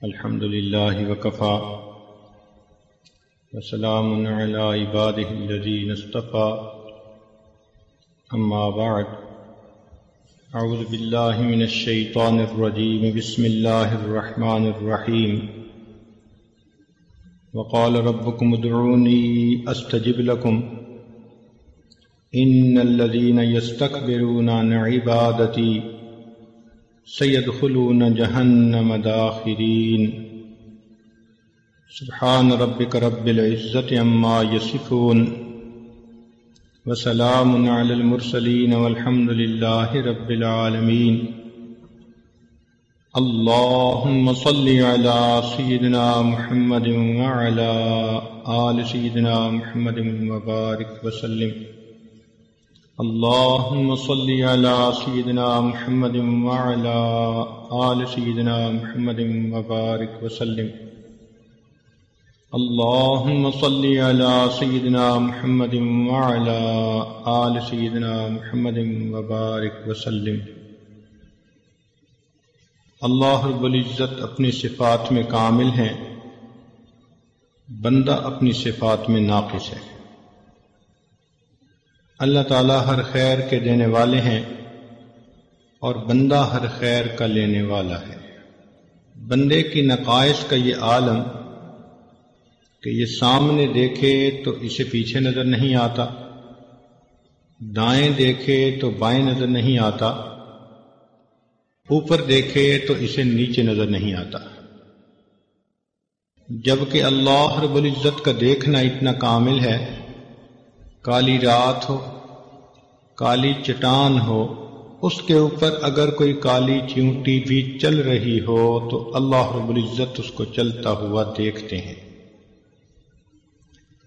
الحمد لله وكفى وسلام على عباده الذين اصطفى أما بعد أعوذ بالله من الشيطان الرجيم بسم الله الرحمن الرحيم وقال ربكم ادعوني أستجب لكم إن الذين يستكبرون عن عبادتي سيدخلون جهنم داخرين سبحان ربك رب العزة عما يصفون وسلام على المرسلين والحمد لله رب العالمين اللهم صل على سيدنا محمد وعلى آل سيدنا محمد وبارك وسلم اللهم صل على سيدنا محمد وعلى آل سيدنا محمد وبارك وسلم اللهم صل على سيدنا محمد وعلى آل سيدنا محمد وبارك وسلم۔ اللہ رب العزت اپنی صفات میں کامل ہیں، بندہ اپنی صفات میں ناقص ہے۔ اللہ تعالیٰ ہر خیر کے دینے والے ہیں اور بندہ ہر خیر کا لینے والا ہے۔ بندے کی نقائص کا یہ عالم کہ یہ سامنے دیکھے تو اسے پیچھے نظر نہیں آتا، دائیں دیکھے تو بائیں نظر نہیں آتا، اوپر دیکھے تو اسے نیچے نظر نہیں آتا، جبکہ اللہ رب العزت کا دیکھنا اتنا کامل ہے۔ کالی رات ہو، کالی چٹان ہو، اس کے اوپر اگر کوئی کالی چیونٹی بھی چل رہی ہو تو اللہ رب العزت اس کو چلتا ہوا دیکھتے ہیں۔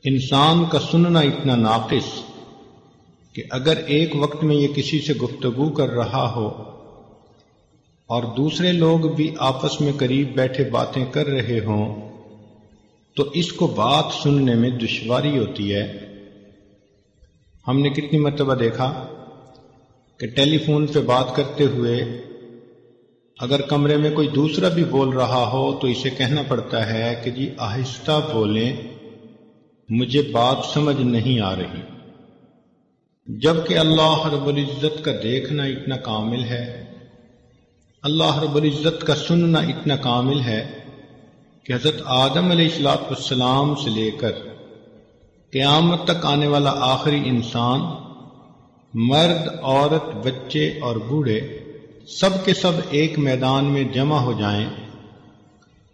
انسان کا سننا اتنا ناقص کہ اگر ایک وقت میں یہ کسی سے گفتگو کر رہا ہو اور دوسرے لوگ بھی آپس میں قریب بیٹھے باتیں کر رہے ہوں تو اس کو بات سننے میں دشواری ہوتی ہے۔ ہم نے کتنی مرتبہ دیکھا کہ ٹیلی فون پہ بات کرتے ہوئے اگر کمرے میں کوئی دوسرا بھی بول رہا ہو تو اسے کہنا پڑتا ہے کہ جی آہستہ بولیں، مجھے بات سمجھ نہیں آ رہی، جبکہ اللہ رب العزت کا دیکھنا اتنا کامل ہے، اللہ رب العزت کا سننا اتنا کامل ہے کہ حضرت آدم علیہ السلام سے لے کر قیامت تک آنے والا آخری انسان، مرد، عورت، بچے اور بوڑھے، سب کے سب ایک میدان میں جمع ہو جائیں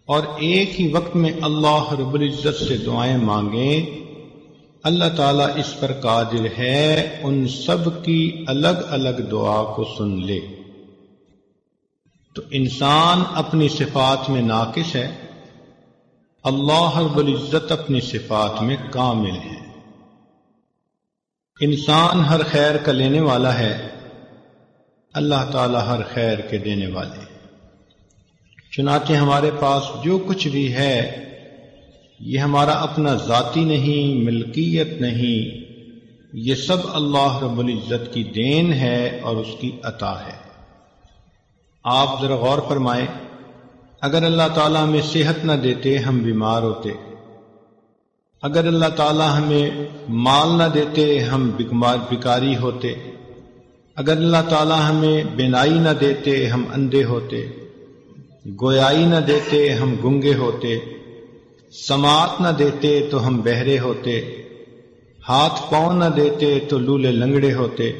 اور ایک ہی وقت میں اللہ رب العزت سے دعائیں مانگیں، اللہ تعالیٰ اس پر قادر ہے ان سب کی الگ الگ دعا کو سن لے۔ تو انسان اپنی صفات میں ناقص ہے، اللہ رب العزت اپنی صفات میں کامل ہے۔ انسان ہر خیر کا لینے والا ہے، اللہ تعالی ہر خیر کے دینے والے۔ چنانچہ ہمارے پاس جو کچھ بھی ہے یہ ہمارا اپنا ذاتی نہیں، ملکیت نہیں، یہ سب اللہ رب العزت کی دین ہے اور اس کی عطا ہے۔ آپ ذرا غور فرمائیں، اگر اللہ تعالیٰ ہمیں صحت نہ دیتے ہم بیمار ہوتے، اگر اللہ تعالیٰ ہمیں مال نہ دیتے ہم بیکاری ہوتے، اگر اللہ تعالیٰ ہمیں بینائی نہ دیتے ہم اندھے ہوتے، گویائی نہ دیتے ہم گنگے ہوتے، سماعت نہ دیتے تو ہم بہرے ہوتے، ہاتھ پاؤں نہ دیتے تو لولے لنگڑے ہوتے،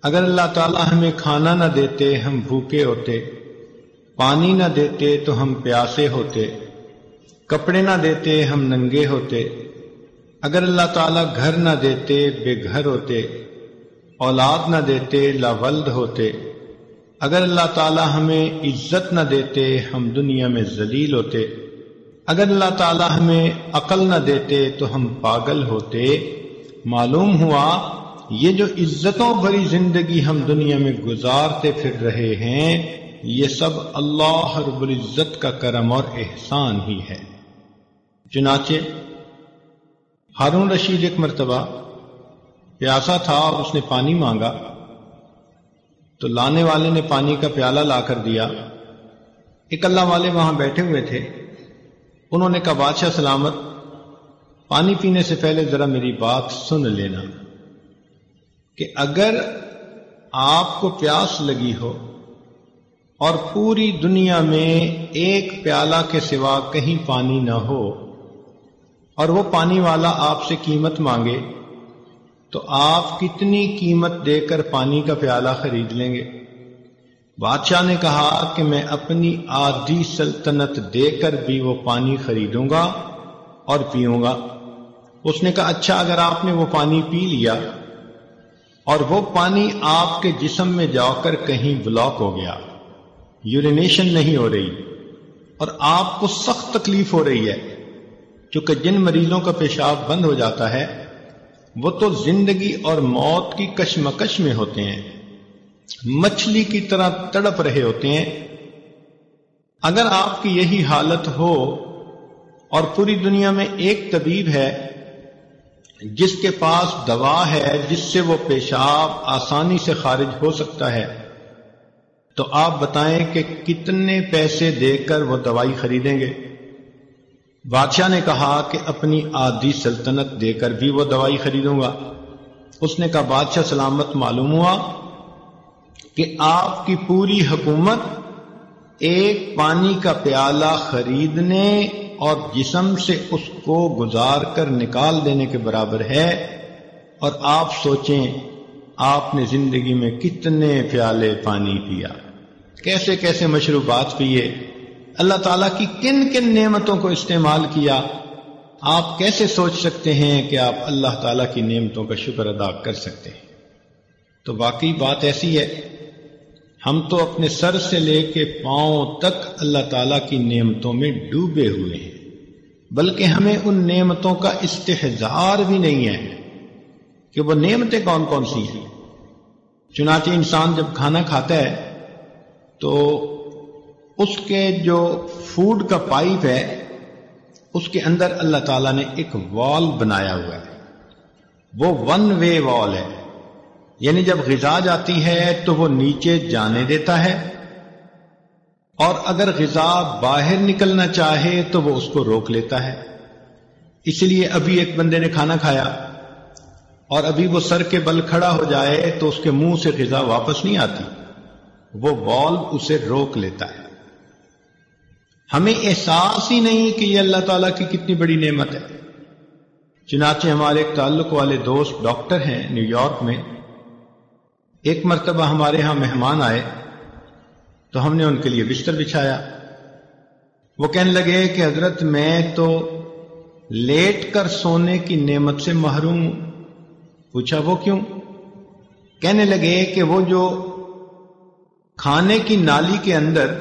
اگر اللہ تعالیٰ ہمیں کھانا نہ دیتے ہم بھوکے ہوتے، پانی نہ دیتے تو ہم پیاسے ہوتے، کپڑے نہ دیتے ہم ننگے ہوتے، اگر اللہ تعالیٰ گھر نہ دیتے بے گھر ہوتے، اولاد نہ دیتے لاولد ہوتے، اگر اللہ تعالیٰ ہمیں عزت نہ دیتے ہم دنیا میں ذلیل ہوتے، اگر اللہ تعالیٰ ہمیں عقل نہ دیتے تو ہم پاگل ہوتے۔ معلوم ہوا یہ جو عزتوں بھری زندگی ہم دنیا میں گزارتے پھر رہے ہیں یہ سب اللہ رب العزت کا کرم اور احسان ہی ہے۔ چنانچہ ہارون رشید ایک مرتبہ پیاسا تھا اور اس نے پانی مانگا تو لانے والے نے پانی کا پیالہ لا کر دیا ایک اللہ والے وہاں بیٹھے ہوئے تھے، انہوں نے کہا بادشاہ سلامت، پانی پینے سے پہلے ذرا میری بات سن لینا کہ اگر آپ کو پیاس لگی ہو اور پوری دنیا میں ایک پیالہ کے سوا کہیں پانی نہ ہو اور وہ پانی والا آپ سے قیمت مانگے تو آپ کتنی قیمت دے کر پانی کا پیالہ خرید لیں گے؟ بادشاہ نے کہا کہ میں اپنی آدھی سلطنت دے کر بھی وہ پانی خریدوں گا اور پیوں گا۔ اس نے کہا اچھا، اگر آپ نے وہ پانی پی لیا اور وہ پانی آپ کے جسم میں جا کر کہیں بلاک ہو گیا، یورینیشن نہیں ہو رہی اور آپ کو سخت تکلیف ہو رہی ہے، کیونکہ جن مریضوں کا پیشاب بند ہو جاتا ہے وہ تو زندگی اور موت کی کشمکش میں ہوتے ہیں، مچھلی کی طرح تڑپ رہے ہوتے ہیں۔ اگر آپ کی یہی حالت ہو اور پوری دنیا میں ایک طبیب ہے جس کے پاس دوا ہے جس سے وہ پیشاب آسانی سے خارج ہو سکتا ہے، تو آپ بتائیں کہ کتنے پیسے دے کر وہ دوائی خریدیں گے؟ بادشاہ نے کہا کہ اپنی آدھی سلطنت دے کر بھی وہ دوائی خریدوں گا۔ اس نے کہا بادشاہ سلامت، معلوم ہوا کہ آپ کی پوری حکومت ایک پانی کا پیالہ خریدنے اور جسم سے اس کو گزار کر نکال دینے کے برابر ہے، اور آپ سوچیں آپ نے زندگی میں کتنے پیالے پانی پیا، کیسے کیسے مشروبات پیے، اللہ تعالیٰ کی کن کن نعمتوں کو استعمال کیا۔ آپ کیسے سوچ سکتے ہیں کہ آپ اللہ تعالیٰ کی نعمتوں کا شکر ادا کر سکتے ہیں؟ تو واقعی بات ایسی ہے، ہم تو اپنے سر سے لے کے پاؤں تک اللہ تعالیٰ کی نعمتوں میں ڈوبے ہوئے ہیں، بلکہ ہمیں ان نعمتوں کا استحضار بھی نہیں ہے کہ وہ نعمتیں کون کون سی ہیں۔ چنانچہ انسان جب کھانا کھاتا ہے تو اس کے جو فوڈ کا پائپ ہے اس کے اندر اللہ تعالیٰ نے ایک وال بنایا ہوا ہے، وہ ون وے وال ہے، یعنی جب غذا جاتی ہے تو وہ نیچے جانے دیتا ہے، اور اگر غذا باہر نکلنا چاہے تو وہ اس کو روک لیتا ہے۔ اس لیے ابھی ایک بندے نے کھانا کھایا اور ابھی وہ سر کے بل کھڑا ہو جائے تو اس کے منہ سے غذا واپس نہیں آتی، وہ والو اسے روک لیتا ہے۔ ہمیں احساس ہی نہیں کہ یہ اللہ تعالیٰ کی کتنی بڑی نعمت ہے۔ چنانچہ ہمارے ایک تعلق والے دوست ڈاکٹر ہیں نیو یارک میں، ایک مرتبہ ہمارے ہاں مہمان آئے تو ہم نے ان کے لیے بستر بچھایا۔ وہ کہنے لگے کہ حضرت میں تو لیٹ کر سونے کی نعمت سے محروم ہوں۔ پوچھا وہ کیوں؟ کہنے لگے کہ وہ جو کھانے کی نالی کے اندر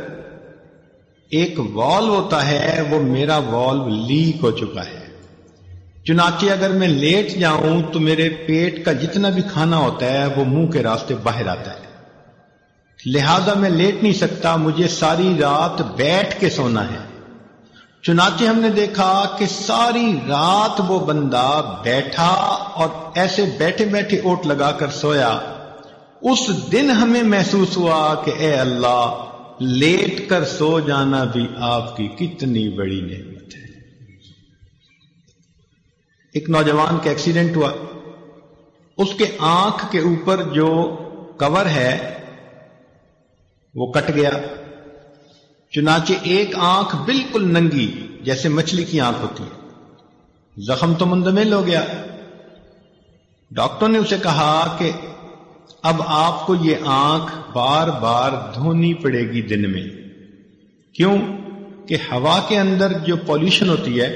ایک والو ہوتا ہے وہ میرا والو لیک ہو چکا ہے، چنانچہ اگر میں لیٹ جاؤں تو میرے پیٹ کا جتنا بھی کھانا ہوتا ہے وہ منہ کے راستے باہر آتا ہے، لہذا میں لیٹ نہیں سکتا، مجھے ساری رات بیٹھ کے سونا ہے۔ چنانچہ ہم نے دیکھا کہ ساری رات وہ بندہ بیٹھا اور ایسے بیٹھے بیٹھے اوٹ لگا کر سویا۔ اس دن ہمیں محسوس ہوا کہ اے اللہ، لیٹ کر سو جانا بھی آپ کی کتنی بڑی نعمت ہے۔ ایک نوجوان کا ایکسیڈنٹ ہوا، اس کے آنکھ کے اوپر جو کور ہے وہ کٹ گیا، چنانچہ ایک آنکھ بالکل ننگی جیسے مچھلی کی آنکھ ہوتی ہے، زخم تو مندمل ہو گیا۔ ڈاکٹر نے اسے کہا کہ اب آپ کو یہ آنکھ بار بار دھونی پڑے گی دن میں۔ کیوں؟ کہ ہوا کے اندر جو پولیوشن ہوتی ہے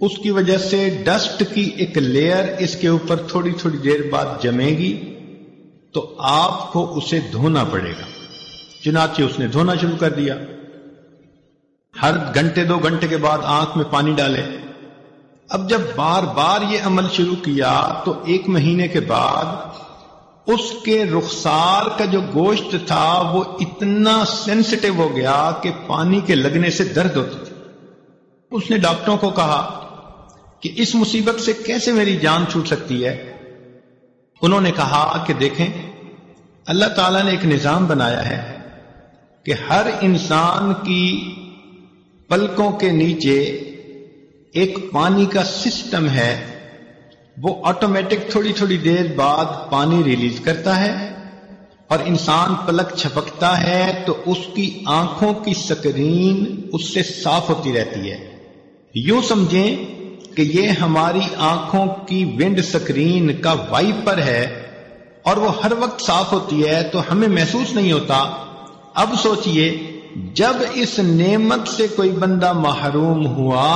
اس کی وجہ سے ڈسٹ کی ایک لیئر اس کے اوپر تھوڑی تھوڑی دیر بعد جمے گی، تو آپ کو اسے دھونا پڑے گا۔ چنانچہ اس نے دھونا شروع کر دیا، ہر گھنٹے 2 گھنٹے کے بعد آنکھ میں پانی ڈالے۔ اب جب بار بار یہ عمل شروع کیا تو 1 مہینے کے بعد اس کے رخسار کا جو گوشت تھا وہ اتنا سینسٹیو ہو گیا کہ پانی کے لگنے سے درد ہوتی تھی۔ اس نے ڈاکٹروں کو کہا کہ اس مصیبت سے کیسے میری جان چھوٹ سکتی ہے؟ انہوں نے کہا کہ دیکھیں، اللہ تعالیٰ نے ایک نظام بنایا ہے کہ ہر انسان کی پلکوں کے نیچے ایک پانی کا سسٹم ہے، وہ آٹومیٹک تھوڑی تھوڑی دیر بعد پانی ریلیز کرتا ہے، اور انسان پلک چھپکتا ہے تو اس کی آنکھوں کی سکرین اس سے صاف ہوتی رہتی ہے۔ یوں سمجھیں کہ یہ ہماری آنکھوں کی ونڈ سکرین کا وائپر ہے اور وہ ہر وقت صاف ہوتی ہے تو ہمیں محسوس نہیں ہوتا۔ اب سوچئے جب اس نعمت سے کوئی بندہ محروم ہوا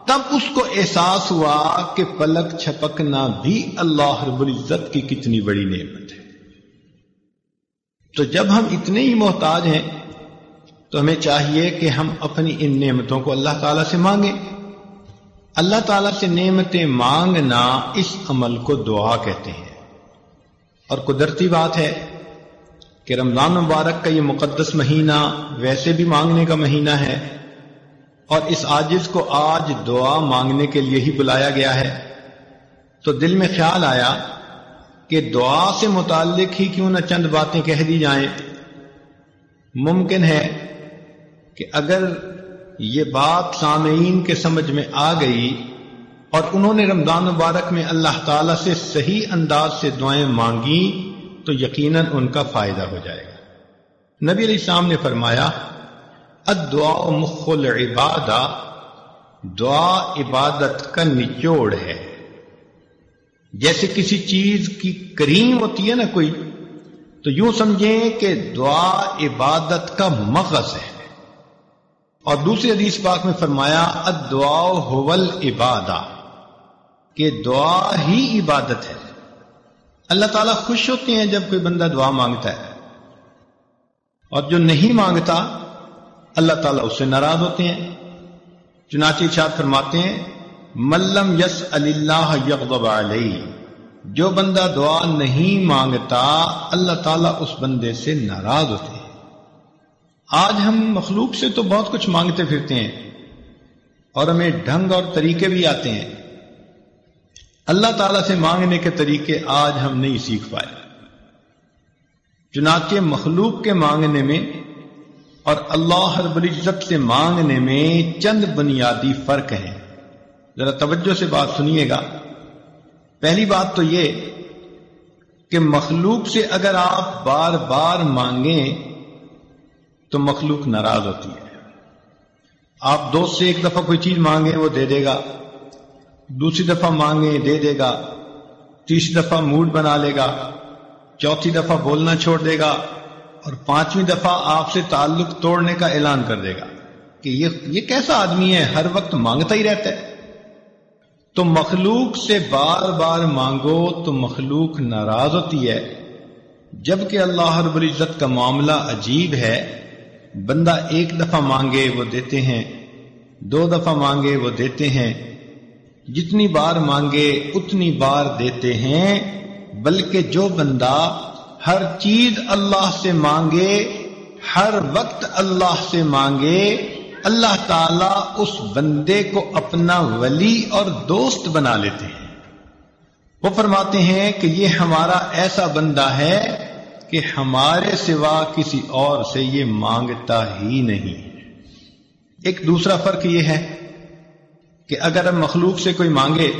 تب اس کو احساس ہوا کہ پلک چھپکنا بھی اللہ رب العزت کی کتنی بڑی نعمت ہے۔ تو جب ہم اتنے ہی محتاج ہیں تو ہمیں چاہیے کہ ہم اپنی ان نعمتوں کو اللہ تعالیٰ سے مانگیں۔ اللہ تعالیٰ سے نعمتیں مانگنا اس عمل کو دعا کہتے ہیں، اور قدرتی بات ہے کہ رمضان مبارک کا یہ مقدس مہینہ ویسے بھی مانگنے کا مہینہ ہے، اور اس عاجز کو آج دعا مانگنے کے لیے ہی بلایا گیا ہے۔ تو دل میں خیال آیا کہ دعا سے متعلق ہی کیوں نہ چند باتیں کہہ دی جائیں۔ ممکن ہے کہ اگر یہ بات سامعین کے سمجھ میں آ گئی اور انہوں نے رمضان مبارک میں اللہ تعالیٰ سے صحیح انداز سے دعائیں مانگی تو یقیناً ان کا فائدہ ہو جائے گا۔ نبی علیہ السلام نے فرمایا الدعاء مخ العبادہ، دعا عبادت کا نچوڑ ہے۔ جیسے کسی چیز کی کریم ہوتی ہے نا کوئی، تو یوں سمجھیں کہ دعا عبادت کا مغز ہے۔ اور دوسری حدیث پاک میں فرمایا الدعاء هو العبادہ، کہ دعا ہی عبادت ہے۔ اللہ تعالیٰ خوش ہوتے ہیں جب کوئی بندہ دعا مانگتا ہے، اور جو نہیں مانگتا اللہ تعالیٰ اس سے ناراض ہوتے ہیں۔ چنانچہ ارشاد فرماتے ہیں من لم یسأل اللہ یغضب علیہ، جو بندہ دعا نہیں مانگتا اللہ تعالیٰ اس بندے سے ناراض ہوتے ہیں۔ آج ہم مخلوق سے تو بہت کچھ مانگتے پھرتے ہیں اور ہمیں ڈھنگ اور طریقے بھی آتے ہیں، اللہ تعالیٰ سے مانگنے کے طریقے آج ہم نہیں سیکھ پائے۔ چنانچہ مخلوق کے مانگنے میں اور اللہ رب العزت سے مانگنے میں چند بنیادی فرق ہیں، ذرا توجہ سے بات سنیے گا۔ پہلی بات تو یہ کہ مخلوق سے اگر آپ بار بار مانگیں تو مخلوق ناراض ہوتی ہے۔ آپ دوست سے ایک دفعہ کوئی چیز مانگیں وہ دے دے گا، دوسری دفعہ مانگیں دے دے گا، تیسری دفعہ موڈ بنا لے گا، چوتھی دفعہ بولنا چھوڑ دے گا، اور پانچویں دفعہ آپ سے تعلق توڑنے کا اعلان کر دے گا کہ یہ کیسا آدمی ہے، ہر وقت مانگتا ہی رہتا ہے۔ تو مخلوق سے بار بار مانگو تو مخلوق ناراض ہوتی ہے، جبکہ اللہ رب العزت کا معاملہ عجیب ہے۔ بندہ ایک دفعہ مانگے وہ دیتے ہیں، دو دفعہ مانگے وہ دیتے ہیں، جتنی بار مانگے اتنی بار دیتے ہیں، بلکہ جو بندہ ہر چیز اللہ سے مانگے، ہر وقت اللہ سے مانگے، اللہ تعالیٰ اس بندے کو اپنا ولی اور دوست بنا لیتے ہیں۔ وہ فرماتے ہیں کہ یہ ہمارا ایسا بندہ ہے کہ ہمارے سوا کسی اور سے یہ مانگتا ہی نہیں۔ ایک دوسرا فرق یہ ہے کہ اگر ہم مخلوق سے کوئی مانگے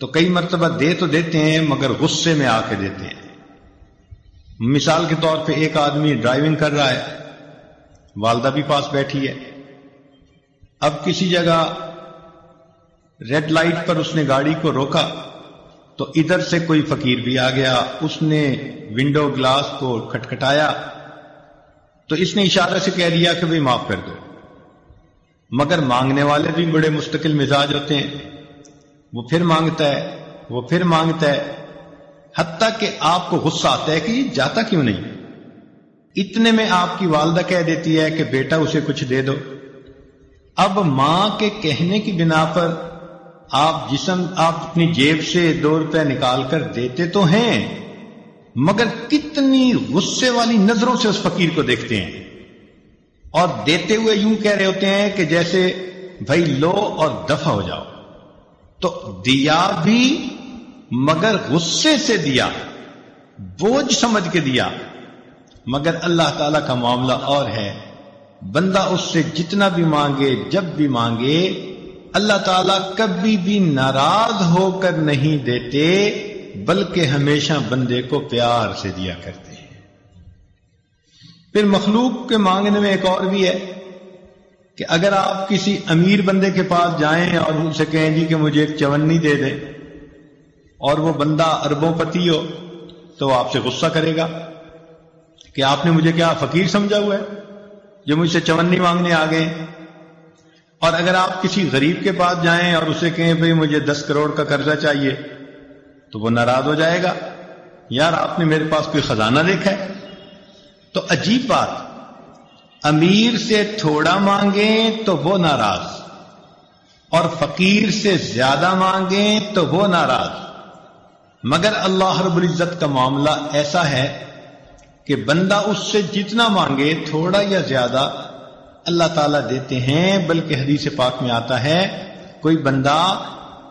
تو کئی مرتبہ دے تو دیتے ہیں مگر غصے میں آ کے دیتے ہیں۔ مثال کے طور پہ ایک آدمی ڈرائیونگ کر رہا ہے، والدہ بھی پاس بیٹھی ہے، اب کسی جگہ ریڈ لائٹ پر اس نے گاڑی کو روکا تو ادھر سے کوئی فقیر بھی آ گیا، اس نے ونڈو گلاس کو کھٹکھٹایا تو اس نے اشارے سے کہہ دیا کہ بھئی معاف کر دو، مگر مانگنے والے بھی بڑے مستقل مزاج ہوتے ہیں، وہ پھر مانگتا ہے، وہ پھر مانگتا ہے، حتیٰ کہ آپ کو غصہ آتا ہے کہ یہ جاتا کیوں نہیں۔ اتنے میں آپ کی والدہ کہہ دیتی ہے کہ بیٹا اسے کچھ دے دو۔ اب ماں کے کہنے کی بنا پر آپ اپنی جیب سے 2 روپے نکال کر دیتے تو ہیں، مگر کتنی غصے والی نظروں سے اس فقیر کو دیکھتے ہیں، اور دیتے ہوئے یوں کہہ رہے ہوتے ہیں کہ جیسے بھائی لو اور دفع ہو جاؤ۔ تو دیا بھی مگر غصے سے دیا، بوجھ سمجھ کے دیا، مگر اللہ تعالیٰ کا معاملہ اور ہے. بندہ اس سے جتنا بھی مانگے، جب بھی مانگے، اللہ تعالیٰ کبھی بھی ناراض ہو کر نہیں دیتے، بلکہ ہمیشہ بندے کو پیار سے دیا کرتے ہیں. پھر مخلوق کے مانگنے میں ایک اور بھی ہے کہ اگر آپ کسی امیر بندے کے پاس جائیں اور ان سے کہیں جی کہ مجھے ایک چونی دے دیں، اور وہ بندہ اربوں پتی ہو، تو وہ آپ سے غصہ کرے گا کہ آپ نے مجھے کیا فقیر سمجھا ہوا ہے جو مجھ سے چونی مانگنے آ گئے. اور اگر آپ کسی غریب کے پاس جائیں اور اسے کہیں بھئی مجھے 10 کروڑ کا قرضہ چاہیے، تو وہ ناراض ہو جائے گا، یار آپ نے میرے پاس کوئی خزانہ دیکھا ہے. تو عجیب بات، امیر سے تھوڑا مانگیں تو وہ ناراض، اور فقیر سے زیادہ مانگیں تو وہ ناراض. مگر اللہ رب العزت کا معاملہ ایسا ہے کہ بندہ اس سے جتنا مانگے، تھوڑا یا زیادہ، اللہ تعالیٰ دیتے ہیں. بلکہ حدیث پاک میں آتا ہے کوئی بندہ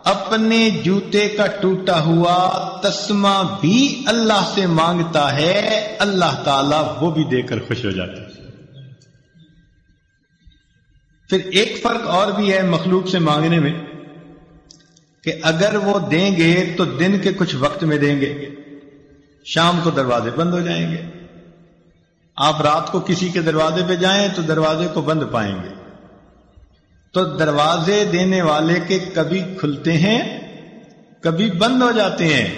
اپنے جوتے کا ٹوٹا ہوا تسمہ بھی اللہ سے مانگتا ہے، اللہ تعالیٰ وہ بھی دے کر خوش ہو جاتا ہے. پھر ایک فرق اور بھی ہے مخلوق سے مانگنے میں کہ اگر وہ دیں گے تو دن کے کچھ وقت میں دیں گے، شام کو دروازے بند ہو جائیں گے. آپ رات کو کسی کے دروازے پہ جائیں تو دروازے کو بند پائیں گے. تو دروازے دینے والے کے کبھی کھلتے ہیں، کبھی بند ہو جاتے ہیں.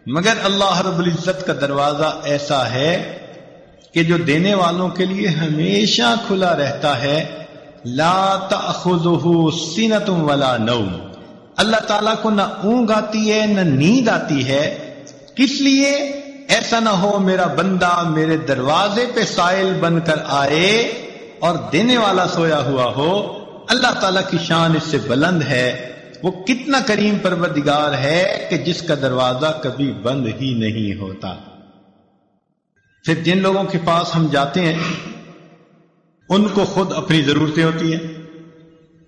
مگر اللہ رب العزت کا دروازہ ایسا ہے کہ جو دینے والوں کے لیے ہمیشہ کھلا رہتا ہے. لا تأخذہ سنۃ ولا نوم، اللہ تعالیٰ کو نہ اونگ آتی ہے نہ نیند آتی ہے. کس لیے؟ ایسا نہ ہو میرا بندہ میرے دروازے پہ سائل بن کر آئے اور دینے والا سویا ہوا ہو. اللہ تعالیٰ کی شان اس سے بلند ہے. وہ کتنا کریم پروردگار ہے کہ جس کا دروازہ کبھی بند ہی نہیں ہوتا. پھر جن لوگوں کے پاس ہم جاتے ہیں ان کو خود اپنی ضرورتیں ہوتی ہیں.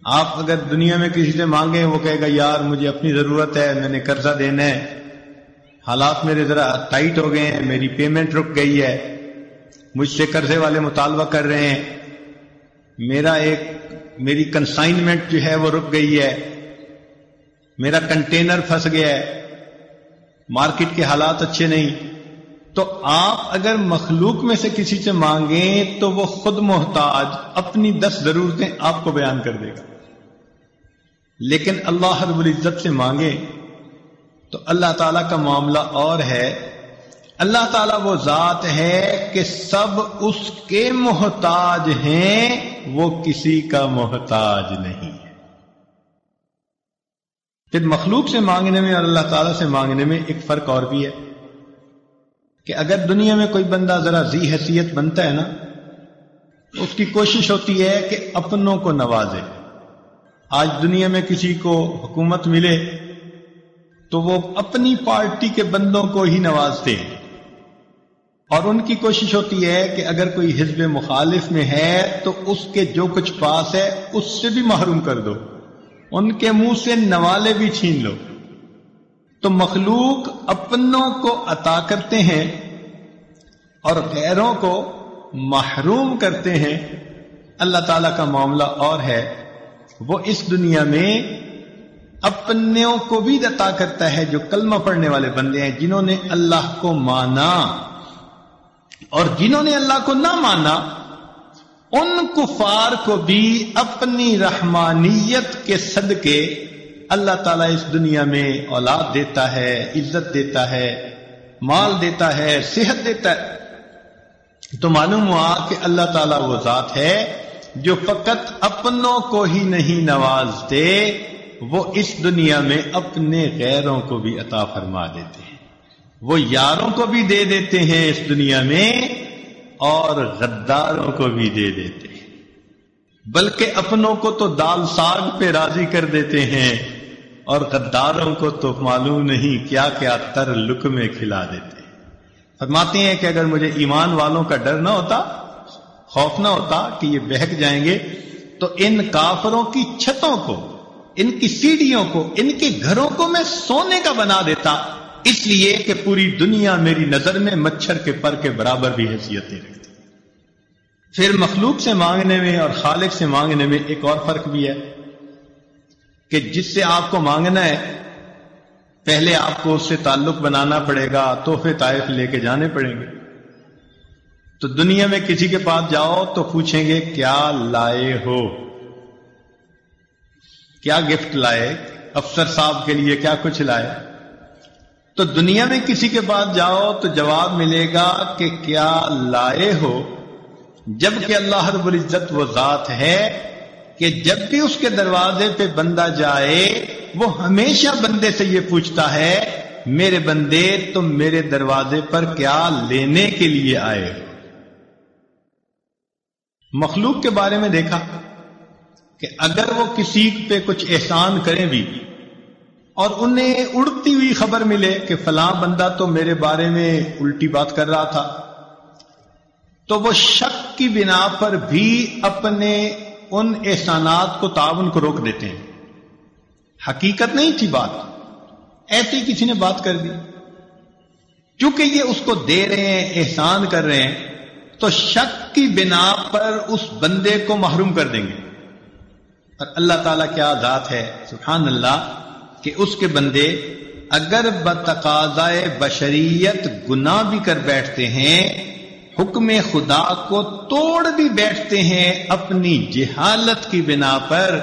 آپ اگر دنیا میں کسی سے مانگیں، وہ کہے گا یار مجھے اپنی ضرورت ہے، میں نے قرضہ دینا ہے، حالات میرے ذرا ٹائٹ ہو گئے ہیں، میری پیمنٹ رک گئی ہے، مجھ سے قرضے والے مطالبہ کر رہے ہیں، میری کنسائنمنٹ جو ہے وہ رک گئی ہے، میرا کنٹینر پھنس گیا ہے، مارکیٹ کے حالات اچھے نہیں. تو آپ اگر مخلوق میں سے کسی سے مانگیں تو وہ خود محتاج اپنی 10 ضرورتیں آپ کو بیان کر دے گا. لیکن اللہ رب العزت سے مانگیں تو اللہ تعالیٰ کا معاملہ اور ہے. اللہ تعالیٰ وہ ذات ہے کہ سب اس کے محتاج ہیں، وہ کسی کا محتاج نہیں ہے. پھر مخلوق سے مانگنے میں اور اللہ تعالیٰ سے مانگنے میں ایک فرق اور بھی ہے کہ اگر دنیا میں کوئی بندہ ذرا ذی حیثیت بنتا ہے نا، اس کی کوشش ہوتی ہے کہ اپنوں کو نوازے. آج دنیا میں کسی کو حکومت ملے تو وہ اپنی پارٹی کے بندوں کو ہی نوازتے ہیں، اور ان کی کوشش ہوتی ہے کہ اگر کوئی حزب مخالف میں ہے تو اس کے جو کچھ پاس ہے اس سے بھی محروم کر دو، ان کے منہ سے نوالے بھی چھین لو. تو مخلوق اپنوں کو عطا کرتے ہیں اور غیروں کو محروم کرتے ہیں. اللہ تعالیٰ کا معاملہ اور ہے، وہ اس دنیا میں اپنوں کو بھی عطا کرتا ہے جو کلمہ پڑھنے والے بندے ہیں، جنہوں نے اللہ کو مانا. اور جنہوں نے اللہ کو نہ مانا ان کفار کو بھی اپنی رحمانیت کے صدقے اللہ تعالیٰ اس دنیا میں اولاد دیتا ہے، عزت دیتا ہے، مال دیتا ہے، صحت دیتا ہے. تو معلوم ہوا کہ اللہ تعالیٰ وہ ذات ہے جو فقط اپنوں کو ہی نہیں نوازتے، وہ اس دنیا میں اپنے غیروں کو بھی عطا فرما دیتے ہیں. وہ یاروں کو بھی دے دیتے ہیں اس دنیا میں اور غداروں کو بھی دے دیتے ہیں. بلکہ اپنوں کو تو دال ساگ پہ راضی کر دیتے ہیں اور غداروں کو تو معلوم نہیں کیا کیا تر لقمے کھلا دیتے ہیں. فرماتے ہیں کہ اگر مجھے ایمان والوں کا ڈر نہ ہوتا، خوف نہ ہوتا کہ یہ بہک جائیں گے، تو ان کافروں کی چھتوں کو، ان کی سیڑھیوں کو، ان کے گھروں کو میں سونے کا بنا دیتا اس لیے کہ پوری دنیا میری نظر میں مچھر کے پر کے برابر بھی حیثیتیں رکھتی. پھر مخلوق سے مانگنے میں اور خالق سے مانگنے میں ایک اور فرق بھی ہے کہ جس سے آپ کو مانگنا ہے پہلے آپ کو اس سے تعلق بنانا پڑے گا، تحفے طائف لے کے جانے پڑیں گے. تو دنیا میں کسی کے پاس جاؤ تو پوچھیں گے کیا لائے ہو، کیا گفٹ لائے، افسر صاحب کے لیے کیا کچھ لائے. تو دنیا میں کسی کے پاس جاؤ تو جواب ملے گا کہ کیا لائے ہو، جبکہ اللہ رب العزت وہ ذات ہے کہ جب بھی اس کے دروازے پہ بندہ جائے وہ ہمیشہ بندے سے یہ پوچھتا ہے میرے بندے تم میرے دروازے پر کیا لینے کے لیے آئے ہو. مخلوق کے بارے میں دیکھا کہ اگر وہ کسی پہ کچھ احسان کریں بھی اور انہیں اڑتی ہوئی خبر ملے کہ فلاں بندہ تو میرے بارے میں الٹی بات کر رہا تھا، تو وہ شک کی بنا پر بھی اپنے ان احسانات کو تعاون کو روک دیتے ہیں. حقیقت نہیں تھی بات، ایسی کسی نے بات کر دی، چونکہ یہ اس کو دے رہے ہیں، احسان کر رہے ہیں، تو شک کی بنا پر اس بندے کو محروم کر دیں گے. اور اللہ تعالیٰ کیا ذات ہے سبحان اللہ کہ اس کے بندے اگر بتقاضائے بشریت گناہ بھی کر بیٹھتے ہیں، حکم خدا کو توڑ بھی بیٹھتے ہیں اپنی جہالت کی بنا پر،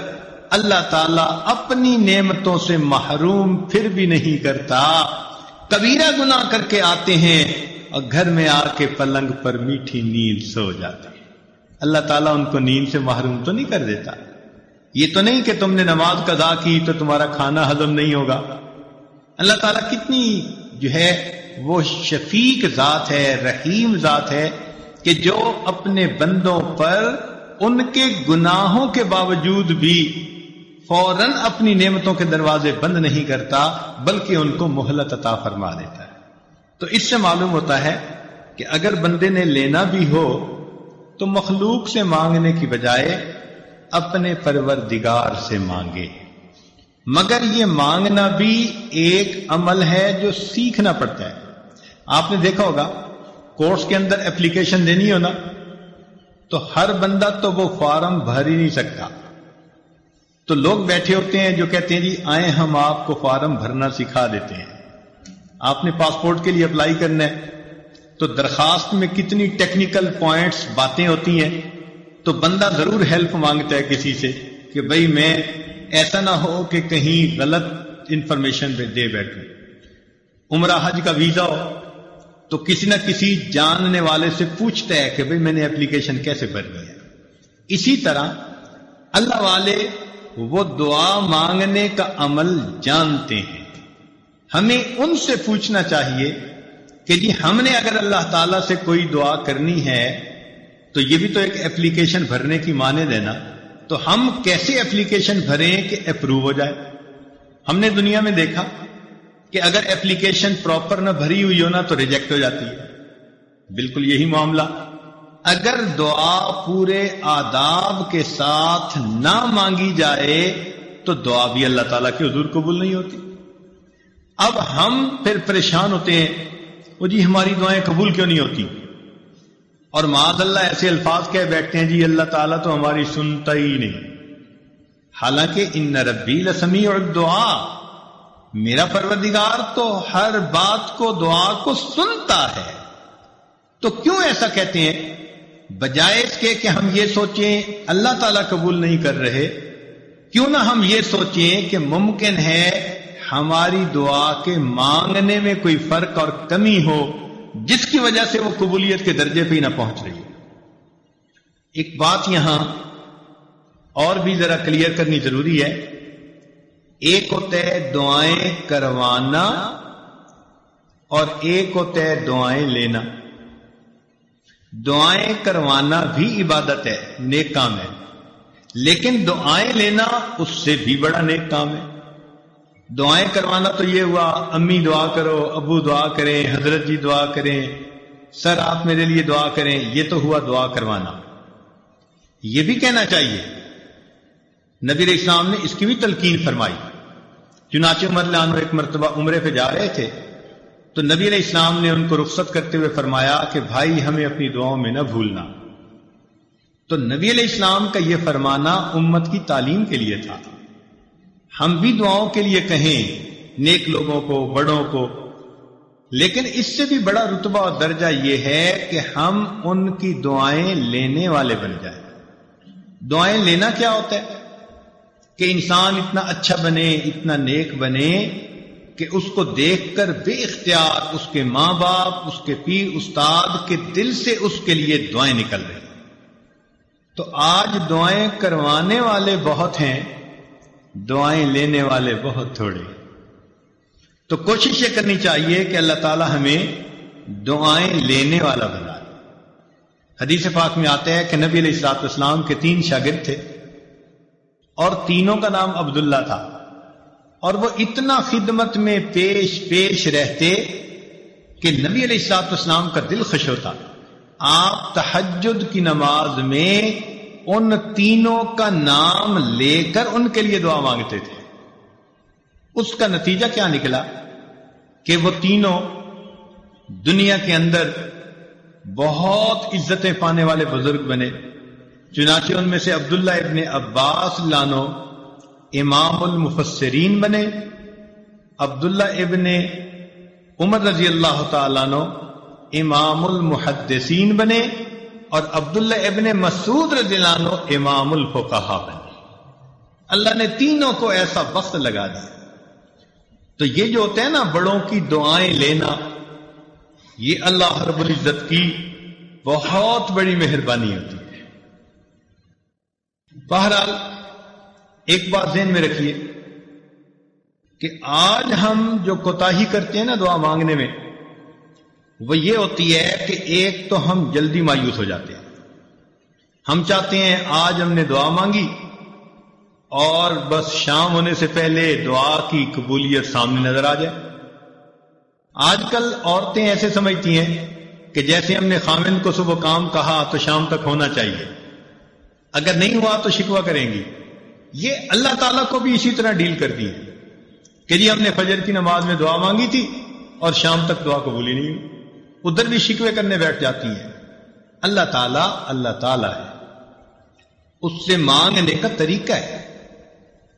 اللہ تعالیٰ اپنی نعمتوں سے محروم پھر بھی نہیں کرتا. کبیرہ گناہ کر کے آتے ہیں اور گھر میں آ کے پلنگ پر میٹھی نیند سو جاتے ہیں. اللہ تعالیٰ ان کو نیند سے محروم تو نہیں کر دیتا. یہ تو نہیں کہ تم نے نماز قضا کی تو تمہارا کھانا ہضم نہیں ہوگا. اللہ تعالیٰ کتنی جو ہے وہ شفیق ذات ہے، رحیم ذات ہے کہ جو اپنے بندوں پر ان کے گناہوں کے باوجود بھی فوراً اپنی نعمتوں کے دروازے بند نہیں کرتا بلکہ ان کو مہلت عطا فرما دیتا ہے. تو اس سے معلوم ہوتا ہے کہ اگر بندے نے لینا بھی ہو تو مخلوق سے مانگنے کی بجائے اپنے پروردگار سے مانگے. مگر یہ مانگنا بھی ایک عمل ہے جو سیکھنا پڑتا ہے. آپ نے دیکھا ہوگا کورس کے اندر اپلیکیشن دینی ہو نا تو ہر بندہ تو وہ فارم بھر ہی نہیں سکتا. تو لوگ بیٹھے ہوتے ہیں جو کہتے ہیں جی آئیں ہم آپ کو فارم بھرنا سکھا دیتے ہیں. آپ نے پاسپورٹ کے لیے اپلائی کرنا ہے تو درخواست میں کتنی ٹیکنیکل پوائنٹس باتیں ہوتی ہیں، تو بندہ ضرور ہیلپ مانگتا ہے کسی سے کہ بھئی میں ایسا نہ ہو کہ کہیں غلط انفارمیشن دے بیٹھوں. عمرہ حج کا ویزا ہو تو کسی نہ کسی جاننے والے سے پوچھتا ہے کہ بھئی میں نے اپلیکیشن کیسے بھرنی ہے. اسی طرح اللہ والے وہ دعا مانگنے کا عمل جانتے ہیں. ہمیں ان سے پوچھنا چاہیے کہ جی ہم نے اگر اللہ تعالیٰ سے کوئی دعا کرنی ہے تو یہ بھی تو ایک اپلیکیشن بھرنے کی مانند ہے نا، تو ہم کیسے اپلیکیشن بھریں کہ اپروو ہو جائے. ہم نے دنیا میں دیکھا کہ اگر اپلیکیشن پراپر نہ بھری ہوئی ہو نا تو ریجیکٹ ہو جاتی ہے. بالکل یہی معاملہ اگر دعا پورے آداب کے ساتھ نہ مانگی جائے تو دعا بھی اللہ تعالیٰ کے حضور قبول نہیں ہوتی. اب ہم پھر پریشان ہوتے ہیں وہ جی ہماری دعائیں قبول کیوں نہیں ہوتی، اور معاذ اللہ ایسے الفاظ کہہ بیٹھتے ہیں جی اللہ تعالیٰ تو ہماری سنتا ہی نہیں. حالانکہ ان ربی لسمیع الدعاء، میرا پروردگار تو ہر بات کو دعا کو سنتا ہے. تو کیوں ایسا کہتے ہیں؟ بجائے اس کے کہ ہم یہ سوچیں اللہ تعالیٰ قبول نہیں کر رہے، کیوں نہ ہم یہ سوچیں کہ ممکن ہے ہماری دعا کے مانگنے میں کوئی فرق اور کمی ہو جس کی وجہ سے وہ قبولیت کے درجے پہ ہی نہ پہنچ رہی ہے. ایک بات یہاں اور بھی ذرا کلیئر کرنی ضروری ہے. ایک ہوتا ہے دعائیں کروانا اور ایک ہوتا ہے دعائیں لینا. دعائیں کروانا بھی عبادت ہے، نیک کام ہے، لیکن دعائیں لینا اس سے بھی بڑا نیک کام ہے. دعائیں کروانا تو یہ ہوا امی دعا کرو، ابو دعا کریں، حضرت جی دعا کریں، سر آپ میرے لیے دعا کریں، یہ تو ہوا دعا کروانا. یہ بھی کہنا چاہیے نبی علیہ السلام نے اس کی بھی تلقین فرمائی. چنانچہ عمر رضی اللہ عنہ ایک مرتبہ عمرے پہ جا رہے تھے تو نبی علیہ السلام نے ان کو رخصت کرتے ہوئے فرمایا کہ بھائی ہمیں اپنی دعاؤں میں نہ بھولنا. تو نبی علیہ السلام کا یہ فرمانا امت کی تعلیم کے لیے تھا. ہم بھی دعاؤں کے لیے کہیں نیک لوگوں کو، بڑوں کو، لیکن اس سے بھی بڑا رتبہ اور درجہ یہ ہے کہ ہم ان کی دعائیں لینے والے بن جائیں. دعائیں لینا کیا ہوتا ہے؟ کہ انسان اتنا اچھا بنے، اتنا نیک بنے کہ اس کو دیکھ کر بے اختیار اس کے ماں باپ، اس کے پیر استاد کے دل سے اس کے لیے دعائیں نکل رہی. تو آج دعائیں کروانے والے بہت ہیں، دعائیں لینے والے بہت تھوڑے. تو کوشش یہ کرنی چاہیے کہ اللہ تعالی ہمیں دعائیں لینے والا بنا. حدیث پاک میں آتا ہے کہ نبی علیہ الصلوۃ والسلام کے 3 شاگرد تھے اور تینوں کا نام عبداللہ تھا، اور وہ اتنا خدمت میں پیش رہتے کہ نبی علیہ الصلوۃ والسلام کا دل خوش ہوتا. آپ تہجد کی نماز میں ان تینوں کا نام لے کر ان کے لیے دعا مانگتے تھے. اس کا نتیجہ کیا نکلا کہ وہ تینوں دنیا کے اندر بہت عزتیں پانے والے بزرگ بنے. چنانچہ ان میں سے عبداللہ ابن عباس لانو امام المفسرین بنے، عبداللہ ابن عمر رضی اللہ تعالیٰ عنہ امام المحدثین بنے، اور عبداللہ ابن مسعود رضی اللہ عنہ امام الفقہاء بنے. اللہ نے تینوں کو ایسا وقت لگا دیا. تو یہ جو ہوتا ہے نا بڑوں کی دعائیں لینا، یہ اللہ رب العزت کی بہت بڑی مہربانی ہوتی ہے. بہرحال ایک بات ذہن میں رکھیے کہ آج ہم جو کوتاہی کرتے ہیں نا دعا مانگنے میں، وہ یہ ہوتی ہے کہ ایک تو ہم جلدی مایوس ہو جاتے ہیں. ہم چاہتے ہیں آج ہم نے دعا مانگی اور بس شام ہونے سے پہلے دعا کی قبولیت سامنے نظر آ جائے. آج کل عورتیں ایسے سمجھتی ہیں کہ جیسے ہم نے خامند کو صبح کام کہا تو شام تک ہونا چاہیے، اگر نہیں ہوا تو شکوہ کریں گی. یہ اللہ تعالیٰ کو بھی اسی طرح ڈیل کرتی ہے کہ جی ہم نے فجر کی نماز میں دعا مانگی تھی اور شام تک دعا قبول ہی نہیں ہوئی. ادھر بھی شکوے کرنے بیٹھ جاتی ہیں. اللہ تعالیٰ ہے، اس سے مانگنے کا طریقہ ہے.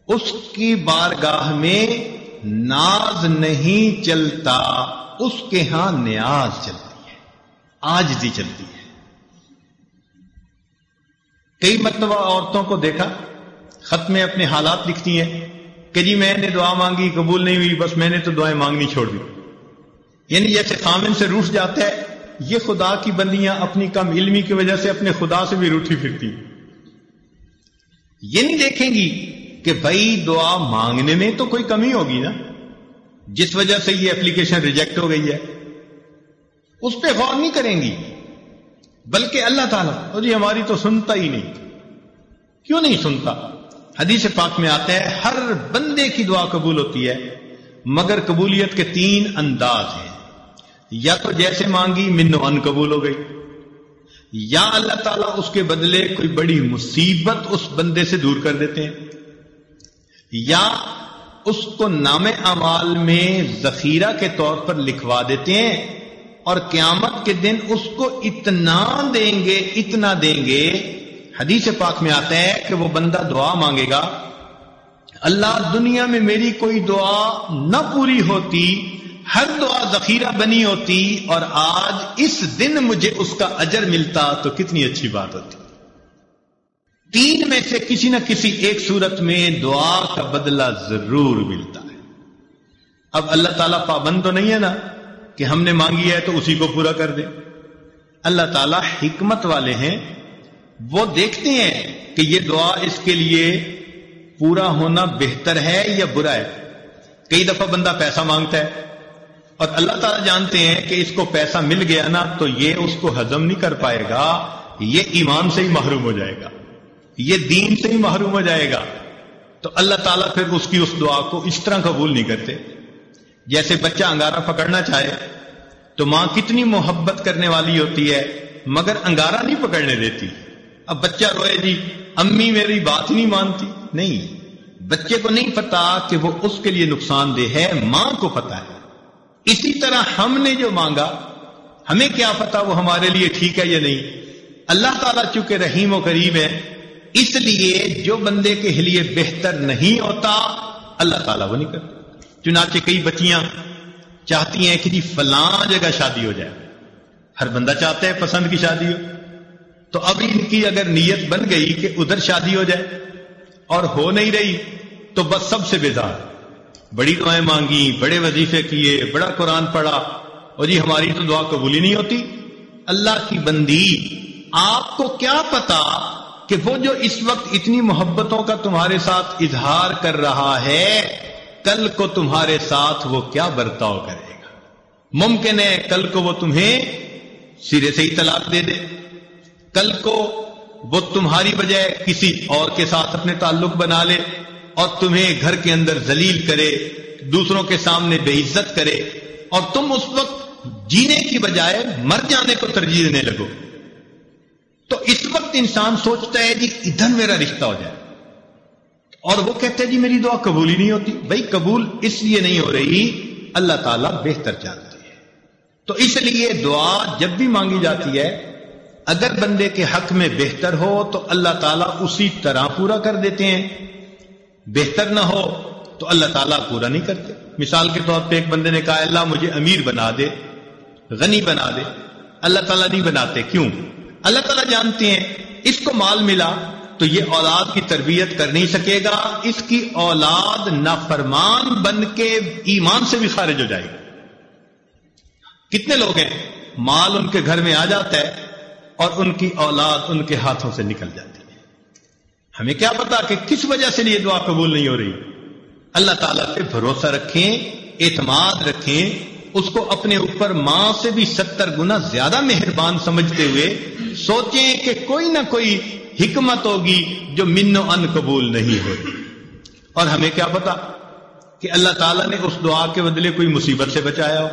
اس کی بارگاہ میں ناز نہیں چلتا، اس کے ہاں نیاز چلتی ہے، عاجزی چلتی ہے. کئی مرتبہ عورتوں کو دیکھا خط میں اپنے حالات لکھتی ہیں کہ جی میں نے دعا مانگی قبول نہیں ہوئی، بس میں نے تو دعائیں مانگنی چھوڑ دی. یعنی جیسے خامن سے روٹھ جاتا ہے، یہ خدا کی بندیاں اپنی کم علمی کی وجہ سے اپنے خدا سے بھی روٹھی پھرتی. یہ نہیں دیکھیں گی کہ بھائی دعا مانگنے میں تو کوئی کمی ہوگی نا، جس وجہ سے یہ اپلیکیشن ریجیکٹ ہو گئی ہے. اس پہ غور نہیں کریں گی، بلکہ اللہ تعالیٰ جی ہماری تو سنتا ہی نہیں. کیوں نہیں سنتا؟ حدیث پاک میں آتا ہے ہر بندے کی دعا قبول ہوتی ہے، مگر قبولیت کے 3 انداز ہیں. یا تو جیسے مانگی من و ان قبول ہو گئی، یا اللہ تعالیٰ اس کے بدلے کوئی بڑی مصیبت اس بندے سے دور کر دیتے ہیں، یا اس کو نام اعمال میں ذخیرہ کے طور پر لکھوا دیتے ہیں، اور قیامت کے دن اس کو اتنا دیں گے. حدیث پاک میں آتا ہے کہ وہ بندہ دعا مانگے گا، اللہ دنیا میں میری کوئی دعا نہ پوری ہوتی، ہر دعا ذخیرہ بنی ہوتی، اور آج اس دن مجھے اس کا اجر ملتا تو کتنی اچھی بات ہوتی. 3 میں سے کسی نہ کسی ایک صورت میں دعا کا بدلہ ضرور ملتا ہے. اب اللہ تعالیٰ پابند تو نہیں ہے نا کہ ہم نے مانگی ہے تو اسی کو پورا کر دے. اللہ تعالیٰ حکمت والے ہیں، وہ دیکھتے ہیں کہ یہ دعا اس کے لیے پورا ہونا بہتر ہے یا برا ہے. کئی دفعہ بندہ پیسہ مانگتا ہے اور اللہ تعالیٰ جانتے ہیں کہ اس کو پیسہ مل گیا نا تو یہ اس کو ہضم نہیں کر پائے گا، یہ ایمان سے ہی محروم ہو جائے گا، یہ دین سے ہی محروم ہو جائے گا. تو اللہ تعالیٰ پھر اس کی اس دعا کو اس طرح قبول نہیں کرتے. جیسے بچہ انگارہ پکڑنا چاہے تو ماں کتنی محبت کرنے والی ہوتی ہے مگر انگارہ نہیں پکڑنے دیتی. اب بچہ روئے جی امی میری بات نہیں مانتی، نہیں، بچے کو نہیں پتا کہ وہ اس کے لیے نقصان دہ ہے، ماں کو پتا ہے. اسی طرح ہم نے جو مانگا ہمیں کیا پتا وہ ہمارے لیے ٹھیک ہے یا نہیں. اللہ تعالیٰ چونکہ رحیم و کریم ہے اس لیے جو بندے کے لیے بہتر نہیں ہوتا اللہ تعالیٰ وہ نہیں کرتا. چنانچہ کئی بچیاں چاہتی ہیں کہ جی فلاں جگہ شادی ہو جائے. ہر بندہ چاہتا ہے پسند کی شادی ہو. تو اب ان کی اگر نیت بن گئی کہ ادھر شادی ہو جائے اور ہو نہیں رہی تو بس سب سے بیزار. بڑی دعائیں مانگی, بڑے وظیفے کیے, بڑا قرآن پڑھا اور جی ہماری تو دعا قبول ہی نہیں ہوتی. اللہ کی بندی آپ کو کیا پتا کہ وہ جو اس وقت اتنی محبتوں کا تمہارے ساتھ اظہار کر رہا ہے کل کو تمہارے ساتھ وہ کیا برتاؤ کرے گا. ممکن ہے کل کو وہ تمہیں سرے سے ہی طلاق دے دے, کل کو وہ تمہاری بجائے کسی اور کے ساتھ اپنے تعلق بنا لے اور تمہیں گھر کے اندر ذلیل کرے, دوسروں کے سامنے بے عزت کرے اور تم اس وقت جینے کی بجائے مر جانے کو ترجیح دینے لگو. تو اس وقت انسان سوچتا ہے جی ادھر میرا رشتہ ہو جائے اور وہ کہتے ہیں جی میری دعا قبول ہی نہیں ہوتی. بھائی قبول اس لیے نہیں ہو رہی اللہ تعالیٰ بہتر جانتے ہیں. تو اس لیے دعا جب بھی مانگی جاتی ہے اگر بندے کے حق میں بہتر ہو تو اللہ تعالیٰ اسی طرح پورا کر دیتے ہیں, بہتر نہ ہو تو اللہ تعالیٰ پورا نہیں کرتے. مثال کے طور پہ ایک بندے نے کہا اللہ مجھے امیر بنا دے, غنی بنا دے. اللہ تعالیٰ نہیں بناتے. کیوں؟ اللہ تعالیٰ جانتے ہیں اس کو مال ملا تو یہ اولاد کی تربیت کر نہیں سکے گا, اس کی اولاد نافرمان بن کے ایمان سے بھی خارج ہو جائے گی. کتنے لوگ ہیں مال ان کے گھر میں آ جاتا ہے اور ان کی اولاد ان کے ہاتھوں سے نکل جاتی ہے. ہمیں کیا پتا کہ کس وجہ سے یہ دعا قبول نہیں ہو رہی. اللہ تعالیٰ پہ بھروسہ رکھیں, اعتماد رکھیں, اس کو اپنے اوپر ماں سے بھی 70 گنا زیادہ مہربان سمجھتے ہوئے سوچیں کہ کوئی نہ کوئی حکمت ہوگی جو من و ان قبول نہیں ہو رہی. اور ہمیں کیا پتا کہ اللہ تعالیٰ نے اس دعا کے بدلے کوئی مصیبت سے بچایا ہو.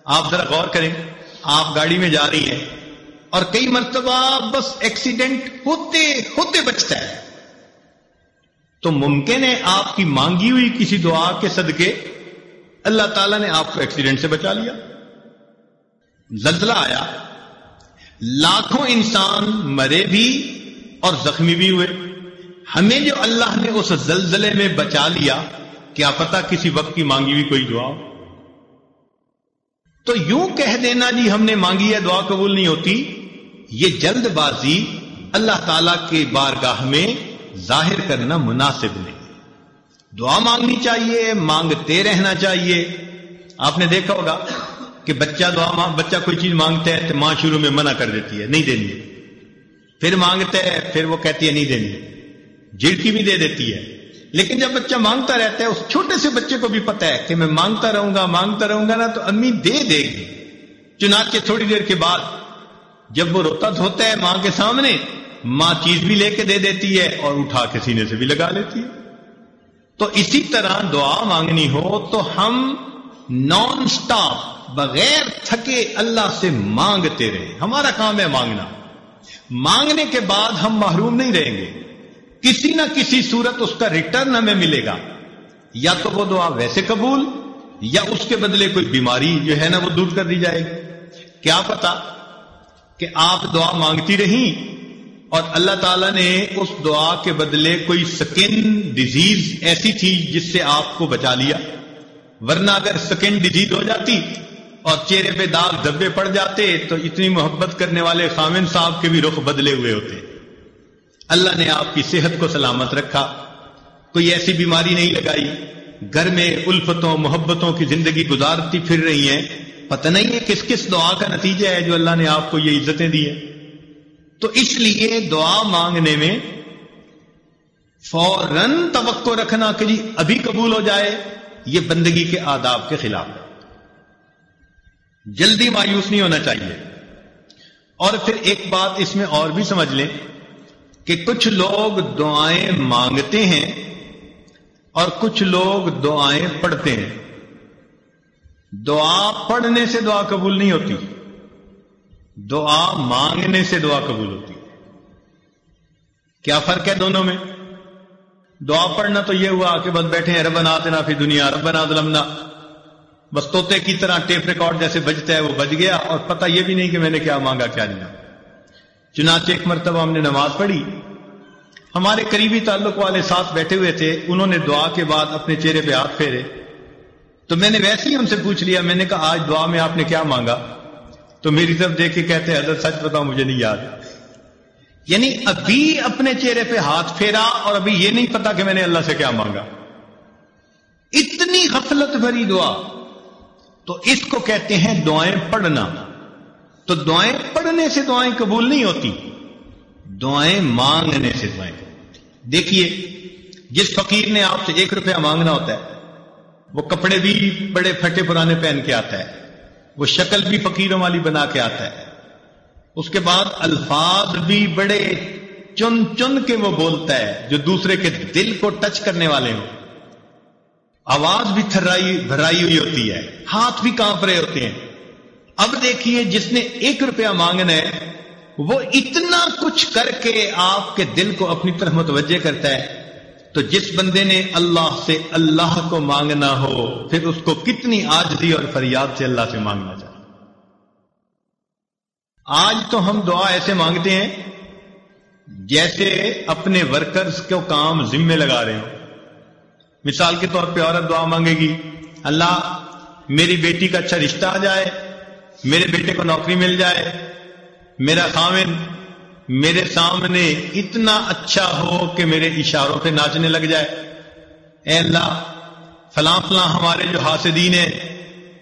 آپ ذرا غور کریں, آپ گاڑی میں جا رہی ہیں اور کئی مرتبہ بس ایکسیڈنٹ ہوتے ہوتے بچتا ہے, تو ممکن ہے آپ کی مانگی ہوئی کسی دعا کے صدقے اللہ تعالیٰ نے آپ کو ایکسیڈنٹ سے بچا لیا. زلزلہ آیا, لاکھوں انسان مرے بھی اور زخمی بھی ہوئے. ہمیں جو اللہ نے اس زلزلے میں بچا لیا کیا پتا کسی وقت کی مانگی ہوئی کوئی دعا. تو یوں کہہ دینا جی ہم نے مانگی ہے دعا قبول نہیں ہوتی, یہ جلد بازی اللہ تعالیٰ کے بارگاہ میں ظاہر کرنا مناسب نہیں. دعا مانگنی چاہیے, مانگتے رہنا چاہیے. آپ نے دیکھا ہوگا کہ بچہ کوئی چیز مانگتا ہے تو ماں شروع میں منع کر دیتی ہے نہیں دینی ہے, پھر مانگتا ہے پھر وہ کہتی ہے نہیں دینی ہے, جھڑکی بھی دے دیتی ہے. لیکن جب بچہ مانگتا رہتا ہے اس چھوٹے سے بچے کو بھی پتا ہے کہ میں مانگتا رہوں گا نا تو امی دے دے گی. چنانچہ تھوڑی دیر کے بعد جب وہ روتا دھوتا ہے ماں کے سامنے, ماں چیز بھی لے کے دے دیتی ہے اور اٹھا کے سینے سے بھی لگا لیتی ہے. تو اسی طرح دعا مانگنی ہو تو ہم نان سٹاپ بغیر تھکے اللہ سے مانگتے رہیں. ہمارا کام ہے مانگنا. مانگنے کے بعد ہم محروم نہیں رہیں گے, کسی نہ کسی صورت اس کا ریٹرن ہمیں ملے گا. یا تو وہ دعا ویسے قبول یا اس کے بدلے کوئی بیماری جو ہے نا وہ دور کر دی جائے گی. کیا پتا کہ آپ دعا مانگتی رہیں اور اللہ تعالیٰ نے اس دعا کے بدلے کوئی سکن ڈیزیز ایسی تھی جس سے آپ کو بچا لیا. ورنہ اگر سکن ڈیزیز ہو جاتی اور چہرے پہ داغ دھبے پڑ جاتے تو اتنی محبت کرنے والے خامن صاحب کے بھی رخ بدلے ہوئے ہوتے. اللہ نے آپ کی صحت کو سلامت رکھا, کوئی ایسی بیماری نہیں لگائی, گھر میں الفتوں محبتوں کی زندگی گزارتی پھر رہی ہیں. پتہ نہیں ہے کس کس دعا کا نتیجہ ہے جو اللہ نے آپ کو یہ عزتیں دی ہیں. تو اس لیے دعا مانگنے میں فوراً توقع رکھنا کہ جی ابھی قبول ہو جائے یہ بندگی کے آداب کے خلاف ہے. جلدی مایوس نہیں ہونا چاہیے. اور پھر ایک بات اس میں اور بھی سمجھ لیں کہ کچھ لوگ دعائیں مانگتے ہیں اور کچھ لوگ دعائیں پڑھتے ہیں. دعا پڑھنے سے دعا قبول نہیں ہوتی, دعا مانگنے سے دعا قبول ہوتی. کیا فرق ہے دونوں میں؟ دعا پڑھنا تو یہ ہوا کہ بس بیٹھے ہیں ربنا آتنا فی دنیا ربنا ظلمنا, بس طوطے کی طرح ٹیپ ریکارڈ جیسے بجتا ہے وہ بج گیا، اور پتہ یہ بھی نہیں کہ میں نے کیا مانگا کیا نہیں۔ چنانچہ ایک مرتبہ ہم نے نماز پڑھی، ہمارے قریبی تعلق والے ساتھ بیٹھے ہوئے تھے، انہوں نے دعا کے بعد اپنے چہرے پہ ہاتھ پھیرے، تو میں نے ویسے ہی ان سے پوچھ لیا، میں نے کہا آج دعا میں آپ نے کیا مانگا؟ تو میری طرف دیکھ کے کہتے ہیں حضرت سچ بتاؤ مجھے نہیں یاد۔ یعنی ابھی اپنے چہرے پہ ہاتھ پھیرا اور ابھی یہ نہیں پتا کہ میں نے اللہ سے کیا مانگا۔ اتنی غفلت بھری دعا، تو اس کو کہتے ہیں دعائیں پڑھنا۔ تو دعائیں پڑھنے سے دعائیں قبول نہیں ہوتی، دعائیں مانگنے سے دعائیں قبول ہوتی۔ دیکھیے، جس فقیر نے آپ سے 1 روپیہ مانگنا ہوتا ہے، وہ کپڑے بھی بڑے پھٹے پرانے پہن کے آتا ہے، وہ شکل بھی فقیروں والی بنا کے آتا ہے، اس کے بعد الفاظ بھی بڑے چن چن کے وہ بولتا ہے جو دوسرے کے دل کو ٹچ کرنے والے ہوں، آواز بھی بھرائی ہوئی ہوتی ہے، ہاتھ بھی کانپ رہے ہوتے ہیں۔ اب دیکھیے، جس نے 1 روپیہ مانگنا ہے وہ اتنا کچھ کر کے آپ کے دل کو اپنی طرف متوجہ کرتا ہے، تو جس بندے نے اللہ سے اللہ کو مانگنا ہو پھر اس کو کتنی عاجزی اور فریاد سے اللہ سے مانگنا چاہیے۔ آج تو ہم دعا ایسے مانگتے ہیں جیسے اپنے ورکرز کو کام ذمے لگا رہے ہوں۔ مثال کے طور پہ عورت دعا مانگے گی، اللہ میری بیٹی کا اچھا رشتہ آ جائے، میرے بیٹے کو نوکری مل جائے، میرا خاوند میرے سامنے اتنا اچھا ہو کہ میرے اشاروں پہ ناچنے لگ جائے، اے اللہ فلاں فلاں ہمارے جو حاسدین ہیں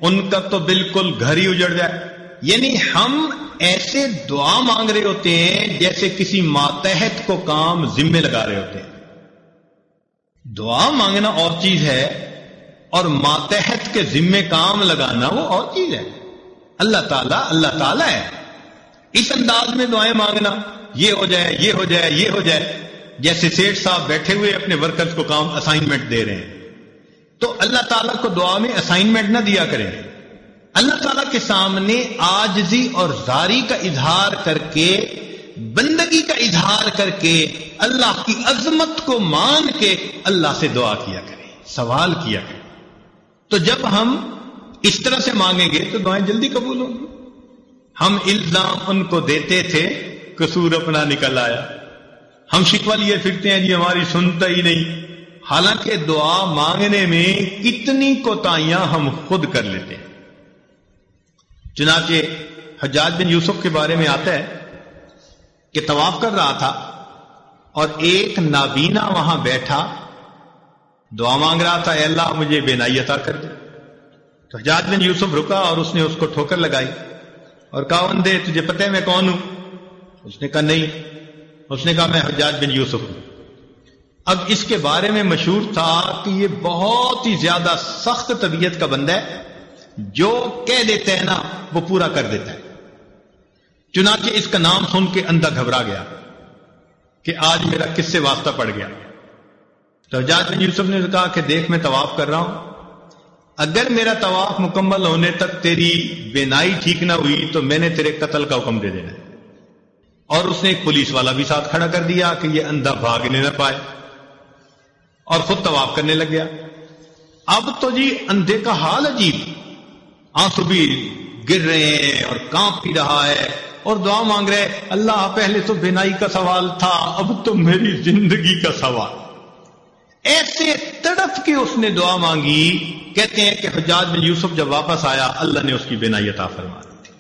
ان کا تو بالکل گھر ہی اجڑ جائے۔ یعنی ہم ایسے دعا مانگ رہے ہوتے ہیں جیسے کسی ماتحت کو کام ذمے لگا رہے ہوتے ہیں۔ دعا مانگنا اور چیز ہے اور ماتحت کے ذمے کام لگانا وہ اور چیز ہے۔ اللہ تعالیٰ ہے، اس انداز میں دعائیں مانگنا، یہ ہو جائے، یہ ہو جائے، یہ ہو جائے، جیسے سیٹھ صاحب بیٹھے ہوئے اپنے ورکرز کو کام اسائنمنٹ دے رہے ہیں۔ تو اللہ تعالیٰ کو دعا میں اسائنمنٹ نہ دیا کریں، اللہ تعالیٰ کے سامنے عاجزی اور زاری کا اظہار کر کے، بندگی کا اظہار کر کے، اللہ کی عظمت کو مان کے اللہ سے دعا کیا کریں، سوال کیا کریں۔ تو جب ہم اس طرح سے مانگیں گے تو دعائیں جلدی قبول ہوں گی۔ ہم الزام ان کو دیتے تھے، قصور اپنا نکل آیا، ہم شکوہ لیے پھرتے ہیں جی ہماری سنتا ہی نہیں، حالانکہ دعا مانگنے میں کتنی کوتاہیاں ہم خود کر لیتے ہیں۔ چنانچہ حجاج بن یوسف کے بارے میں آتا ہے کہ طواف کر رہا تھا اور ایک نابینا وہاں بیٹھا دعا مانگ رہا تھا، اے اللہ مجھے بینائی عطا کر دے۔ تو حجاج بن یوسف رکا اور اس نے اس کو ٹھوکر لگائی اور کہا بندے تجھے پتہ ہے میں کون ہوں؟ اس نے کہا نہیں۔ اس نے کہا میں حجاج بن یوسف ہوں۔ اب اس کے بارے میں مشہور تھا کہ یہ بہت ہی زیادہ سخت طبیعت کا بندہ ہے، جو کہہ دیتا ہے نا وہ پورا کر دیتا ہے۔ چنانچہ اس کا نام سن کے اندھا گھبرا گیا کہ آج میرا کس سے واسطہ پڑ گیا۔ تو حجاج بن یوسف نے کہا کہ دیکھ میں طواف کر رہا ہوں، اگر میرا طواف مکمل ہونے تک تیری بینائی ٹھیک نہ ہوئی تو میں نے تیرے قتل کا حکم دے دینا ہے۔ اور اس نے ایک پولیس والا بھی ساتھ کھڑا کر دیا کہ یہ اندھا بھاگنے نہ پائے، اور خود طواف کرنے لگ گیا۔ اب تو جی اندھے کا حال عجیب، آنسو بھی گر رہے ہیں اور کانپ بھی رہا ہے اور دعا مانگ رہے، اللہ پہلے تو بینائی کا سوال تھا اب تو میری زندگی کا سوال۔ ایسے تڑپ کے اس نے دعا مانگی، کہتے ہیں کہ حجاج بن یوسف جب واپس آیا اللہ نے اس کی بینائی عطا فرما دی تھی۔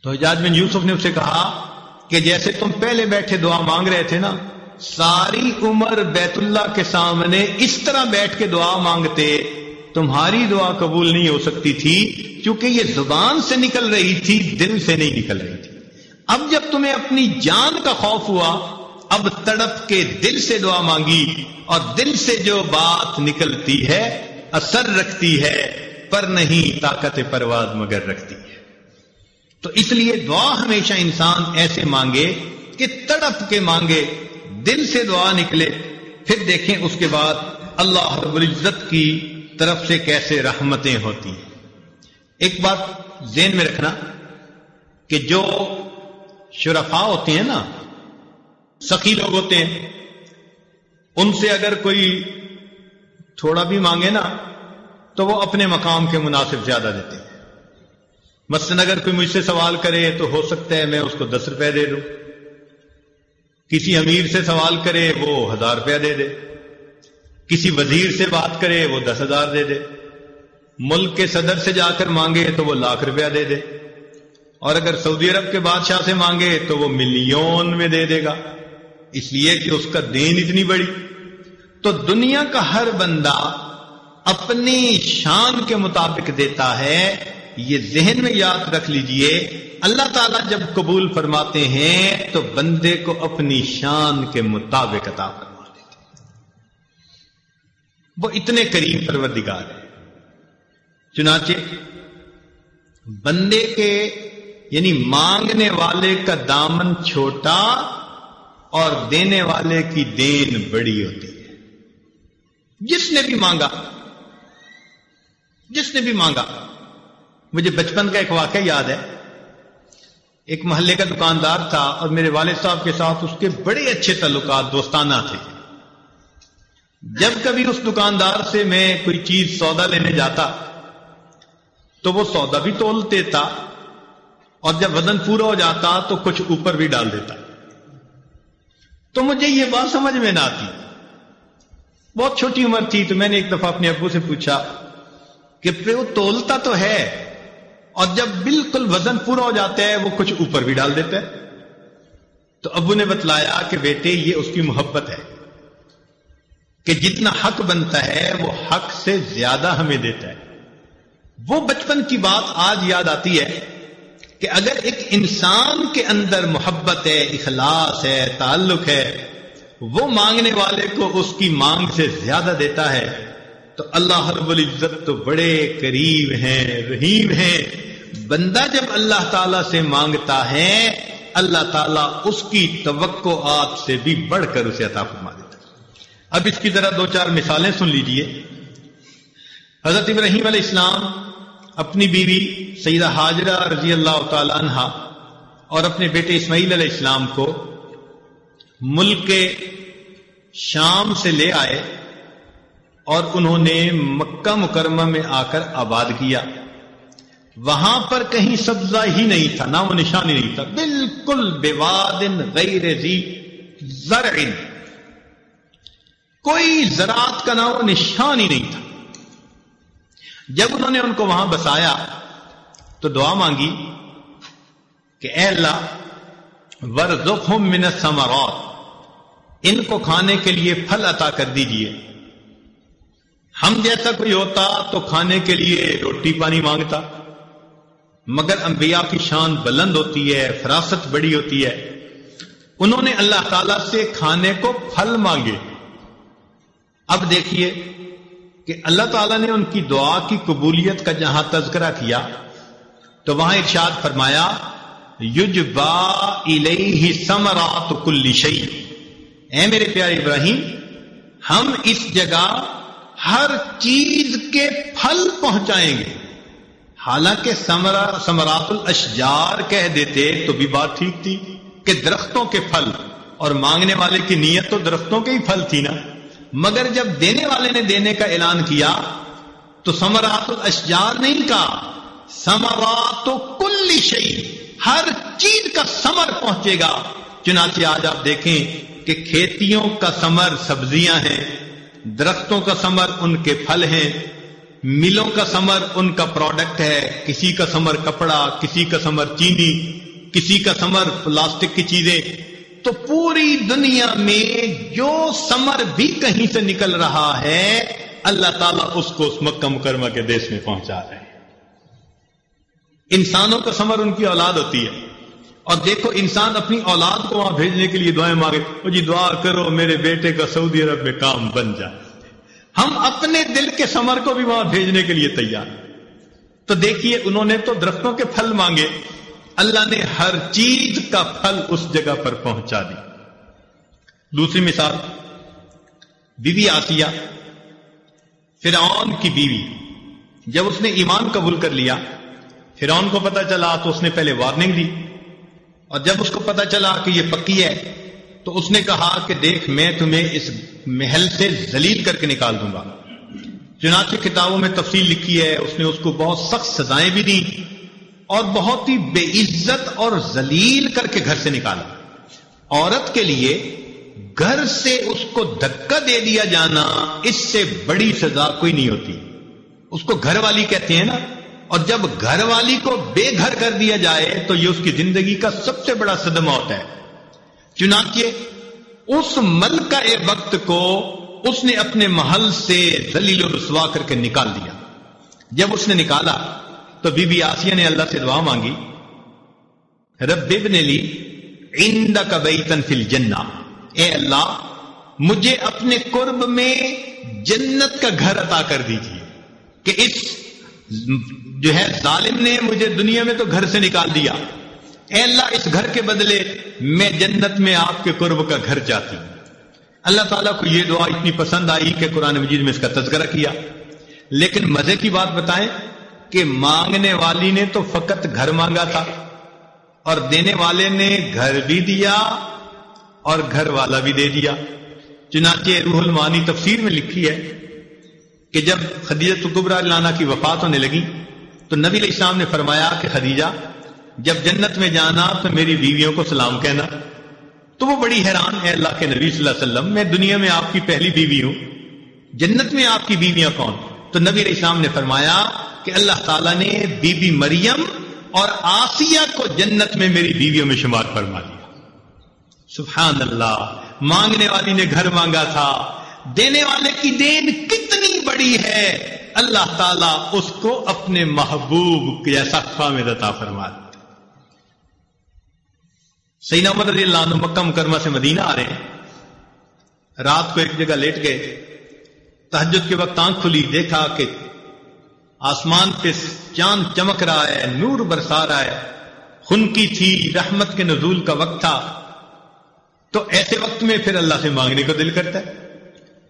تو حجاج بن یوسف نے اسے کہا کہ جیسے تم پہلے بیٹھے دعا مانگ رہے تھے نا، ساری عمر بیت اللہ کے سامنے اس طرح بیٹھ کے دعا مانگتے، تمہاری دعا قبول نہیں ہو سکتی تھی کیونکہ یہ زبان سے نکل رہی تھی، دل سے نہیں نکل رہی تھی۔ اب جب تمہیں اپنی جان کا خوف ہوا، اب تڑپ کے دل سے دعا مانگی، اور دل سے جو بات نکلتی ہے اثر رکھتی ہے، پر نہیں طاقت پرواز مگر رکھتی ہے۔ تو اس لیے دعا ہمیشہ انسان ایسے مانگے کہ تڑپ کے مانگے، دل سے دعا نکلے، پھر دیکھیں اس کے بعد اللہ رب العزت کی طرف سے کیسے رحمتیں ہوتی ہیں۔ ایک بات ذہن میں رکھنا کہ جو شرفاء ہوتے ہیں نا، سخی لوگ ہوتے ہیں، ان سے اگر کوئی تھوڑا بھی مانگے نا تو وہ اپنے مقام کے مناسب زیادہ دیتے ہیں۔ مثلاً اگر کوئی مجھ سے سوال کرے تو ہو سکتا ہے میں اس کو 10 روپے دے دوں، کسی امیر سے سوال کرے وہ 1000 روپیہ دے دے، کسی وزیر سے بات کرے وہ 10,000 دے دے، ملک کے صدر سے جا کر مانگے تو وہ 1,00,000 روپیہ دے دے، اور اگر سعودی عرب کے بادشاہ سے مانگے تو وہ ملین میں دے دے گا، اس لیے کہ اس کا دین اتنی بڑی۔ تو دنیا کا ہر بندہ اپنی شان کے مطابق دیتا ہے۔ یہ ذہن میں یاد رکھ لیجئے، اللہ تعالیٰ جب قبول فرماتے ہیں تو بندے کو اپنی شان کے مطابق عطا فرما دیتے ہیں۔ وہ اتنے کریم پروردگار ہیں۔ چنانچہ بندے کے یعنی مانگنے والے کا دامن چھوٹا اور دینے والے کی دین بڑی ہوتی ہے۔ جس نے بھی مانگا، مجھے بچپن کا ایک واقعہ یاد ہے۔ ایک محلے کا دکاندار تھا اور میرے والد صاحب کے ساتھ اس کے بڑے اچھے تعلقات دوستانہ تھے۔ جب کبھی اس دکاندار سے میں کوئی چیز سودا لینے جاتا تو وہ سودا بھی تول دیتا، اور جب وزن پورا ہو جاتا تو کچھ اوپر بھی ڈال دیتا۔ تو مجھے یہ بات سمجھ میں نہ آتی، بہت چھوٹی عمر تھی، تو میں نے ایک دفعہ اپنے ابو سے پوچھا کہ وہ تولتا تو ہے اور جب بالکل وزن پورا ہو جاتا ہے وہ کچھ اوپر بھی ڈال دیتا ہے۔ تو ابو نے بتلایا کہ بیٹے یہ اس کی محبت ہے کہ جتنا حق بنتا ہے وہ حق سے زیادہ ہمیں دیتا ہے۔ وہ بچپن کی بات آج یاد آتی ہے کہ اگر ایک انسان کے اندر محبت ہے، اخلاص ہے، تعلق ہے، وہ مانگنے والے کو اس کی مانگ سے زیادہ دیتا ہے، تو اللہ رب العزت تو بڑے قریب ہیں، رحیم ہیں۔ بندہ جب اللہ تعالیٰ سے مانگتا ہے، اللہ تعالیٰ اس کی توقعات سے بھی بڑھ کر اسے عطا فرما دیتا ہے۔ اب اس کی ذرا 2-4 مثالیں سن لیجئے۔ حضرت ابراہیم علیہ السلام اپنی بیوی سیدہ ہاجرہ رضی اللہ تعالی عنہا اور اپنے بیٹے اسماعیل علیہ السلام کو ملک شام سے لے آئے اور انہوں نے مکہ مکرمہ میں آ کر آباد کیا۔ وہاں پر کہیں سبزہ ہی نہیں تھا، نام و نشان ہی نہیں تھا، بالکل بواد غیر ذی زرع، کوئی زراعت کا نام و نشان ہی نہیں تھا۔ جب انہوں نے ان کو وہاں بسایا تو دعا مانگی کہ اے اللہ وارزقہم من الثمرات، ان کو کھانے کے لیے پھل عطا کر دیجئے۔ ہم جیسا کوئی ہوتا تو کھانے کے لیے روٹی پانی مانگتا، مگر انبیاء کی شان بلند ہوتی ہے، فراست بڑی ہوتی ہے۔ انہوں نے اللہ تعالیٰ سے کھانے کو پھل مانگے۔ اب دیکھیے کہ اللہ تعالیٰ نے ان کی دعا کی قبولیت کا جہاں تذکرہ کیا تو وہاں ارشاد فرمایا یجبا الیہ ثمرات کل شیء، اے میرے پیارے ابراہیم، ہم اس جگہ ہر چیز کے پھل پہنچائیں گے۔ حالانکہ ثمرات الاشجار کہہ دیتے تو بھی بات ٹھیک تھی کہ درختوں کے پھل، اور مانگنے والے کی نیت تو درختوں کے ہی پھل تھی نا، مگر جب دینے والے نے دینے کا اعلان کیا تو ثمرات الاشجار نہیں کہا، ثمرات کل شیء، ہر چیز کا ثمر پہنچے گا۔ چنانچہ آج آپ دیکھیں کہ کھیتیوں کا ثمر سبزیاں ہیں، درختوں کا ثمر ان کے پھل ہیں، ملوں کا ثمر ان کا پروڈکٹ ہے، کسی کا ثمر کپڑا، کسی کا ثمر چینی، کسی کا ثمر پلاسٹک کی چیزیں۔ تو پوری دنیا میں جو ثمر بھی کہیں سے نکل رہا ہے اللہ تعالیٰ اس کو اس مکہ مکرمہ کے دیش میں پہنچا رہے ہیں۔ انسانوں کا ثمر ان کی اولاد ہوتی ہے، اور دیکھو انسان اپنی اولاد کو وہاں بھیجنے کے لیے دعائیں مانگے، او جی دعا کرو میرے بیٹے کا سعودی عرب میں کام بن جائے۔ ہم اپنے دل کے ثمر کو بھی وہاں بھیجنے کے لیے تیار۔ تو دیکھیے انہوں نے تو درختوں کے پھل مانگے، اللہ نے ہر چیز کا پھل اس جگہ پر پہنچا دی۔ دوسری مثال، بیوی آسیہ، فرعون کی بیوی، جب اس نے ایمان قبول کر لیا، فرعون کو پتا چلا تو اس نے پہلے وارننگ دی، اور جب اس کو پتا چلا کہ یہ پکی ہے تو اس نے کہا کہ دیکھ میں تمہیں اس محل سے ذلیل کر کے نکال دوں گا۔ چنانچہ کتابوں میں تفصیل لکھی ہے، اس نے اس کو بہت سخت سزائیں بھی دیں اور بہت ہی بے عزت اور ذلیل کر کے گھر سے نکالا۔ عورت کے لیے گھر سے اس کو دھکا دے دیا جانا، اس سے بڑی سزا کوئی نہیں ہوتی۔ اس کو گھر والی کہتے ہیں نا، اور جب گھر والی کو بے گھر کر دیا جائے تو یہ اس کی زندگی کا سب سے بڑا صدمہ ہوتا ہے۔ چنانچہ اس ملکہ وقت کو اس نے اپنے محل سے ذلیل و رسوا کر کے نکال دیا۔ جب اس نے نکالا تو بی بی آسیہ نے اللہ سے دعا مانگی، رب ابن لی عندک بیتا فی الجنہ، اے اللہ مجھے اپنے قرب میں جنت کا گھر عطا کر دیجیے، کہ اس جو ہے ظالم نے مجھے دنیا میں تو گھر سے نکال دیا، اے اللہ اس گھر کے بدلے میں جنت میں آپ کے قرب کا گھر چاہتی ہوں۔ اللہ تعالیٰ کو یہ دعا اتنی پسند آئی کہ قرآن مجید میں اس کا تذکرہ کیا۔ لیکن مزے کی بات بتائیں کہ مانگنے والی نے تو فقط گھر مانگا تھا، اور دینے والے نے گھر بھی دیا اور گھر والا بھی دے دیا۔ چنانچہ روح المعانی تفسیر میں لکھی ہے کہ جب خدیجہ کبریٰ عنہا کی وفات ہونے لگی تو نبی علیہ السلام نے فرمایا کہ خدیجہ جب جنت میں جانا تو میری بیویوں کو سلام کہنا۔ تو وہ بڑی حیران ہے، اللہ کے نبی صلی اللہ علیہ وسلم، میں دنیا میں آپ کی پہلی بیوی ہوں، جنت میں آپ کی بیویاں کون؟ تو نبی علیہ السلام نے فرمایا کہ اللہ تعالیٰ نے بی بی مریم اور آسیہ کو جنت میں میری بیویوں میں شمار فرما دیا۔ سبحان اللہ، مانگنے والی نے گھر مانگا تھا، دینے والے کی دین کتنی بڑی ہے، اللہ تعالیٰ اس کو اپنے محبوب جیسا خامد عطا فرما دیا۔ سیدنا عمر رضی اللہ عنہ مکہ مکرمہ سے مدینہ آ رہے ہیں، رات کو ایک جگہ لیٹ گئے، تہجد کے وقت آنکھ کھلی، دیکھا کہ آسمان پہ چاند چمک رہا ہے، نور برسا رہا ہے، خنکی تھی، رحمت کے نزول کا وقت تھا۔ تو ایسے وقت میں پھر اللہ سے مانگنے کو دل کرتا ہے۔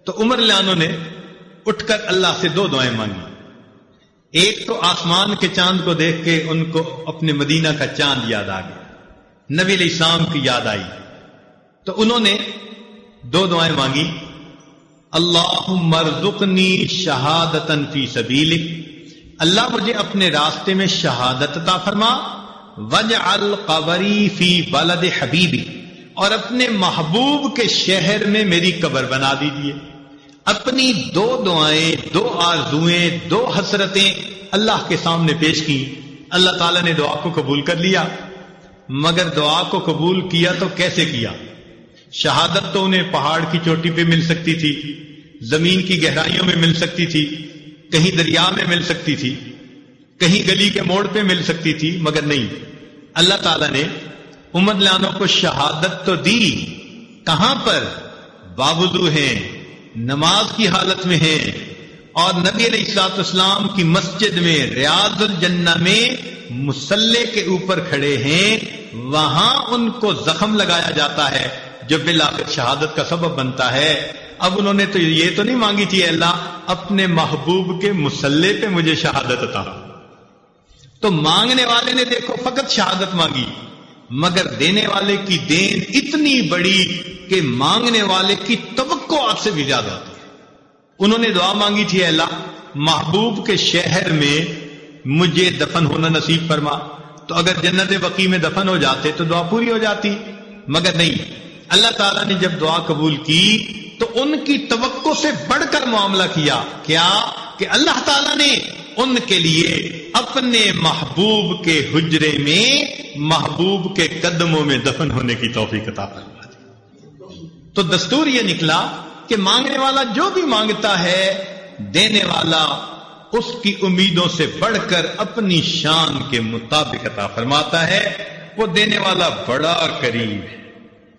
تو عمر رضی اللہ عنہ نے اٹھ کر اللہ سے دو دعائیں مانگی۔ ایک تو آسمان کے چاند کو دیکھ کے ان کو اپنے مدینہ کا چاند یاد آ گیا، نبی علیہ السلام کی یاد آئی، تو انہوں نے دو دعائیں مانگی، اللہم ارزقنی شہادتا فی سبیلک، اللہ مجھے اپنے راستے میں شہادت عطا فرما، واجعل قبری فی بلد حبیبی، اور اپنے محبوب کے شہر میں میری قبر بنا دیجیے۔ اپنی دو دعائیں، دو آرزویں، دو حسرتیں اللہ کے سامنے پیش کی۔ اللہ تعالیٰ نے دعا کو قبول کر لیا، مگر دعا کو قبول کیا تو کیسے کیا؟ شہادت تو انہیں پہاڑ کی چوٹی پہ مل سکتی تھی، زمین کی گہرائیوں میں مل سکتی تھی، کہیں دریا میں مل سکتی تھی، کہیں گلی کے موڑ پہ مل سکتی تھی، مگر نہیں، اللہ تعالیٰ نے عمر لانوں کو شہادت تو دی، کہاں پر؟ باوضو ہیں، نماز کی حالت میں ہیں، اور نبی علیہ الصلوۃ والسلام کی مسجد میں ریاض الجنہ میں مصلی کے اوپر کھڑے ہیں، وہاں ان کو زخم لگایا جاتا ہے جو بالآخر شہادت کا سبب بنتا ہے۔ اب انہوں نے تو یہ تو نہیں مانگی تھی اللہ اپنے محبوب کے مصلی پہ مجھے شہادت عطا، تو مانگنے والے نے دیکھو فقط شہادت مانگی، مگر دینے والے کی دین اتنی بڑی کہ مانگنے والے کی توقعات سے بھی زیادہ ہوتی ہے۔ انہوں نے دعا مانگی تھی، اے اللہ محبوب کے شہر میں مجھے دفن ہونا نصیب فرما، تو اگر جنت بقیع میں دفن ہو جاتے تو دعا پوری ہو جاتی، مگر نہیں، اللہ تعالیٰ نے جب دعا قبول کی تو ان کی توقع سے بڑھ کر معاملہ کیا، کیا کہ اللہ تعالیٰ نے ان کے لیے اپنے محبوب کے حجرے میں محبوب کے قدموں میں دفن ہونے کی توفیق عطا فرما دی۔ تو دستور یہ نکلا کہ مانگنے والا جو بھی مانگتا ہے، دینے والا اس کی امیدوں سے بڑھ کر اپنی شان کے مطابق عطا فرماتا ہے۔ وہ دینے والا بڑا کریم ہے۔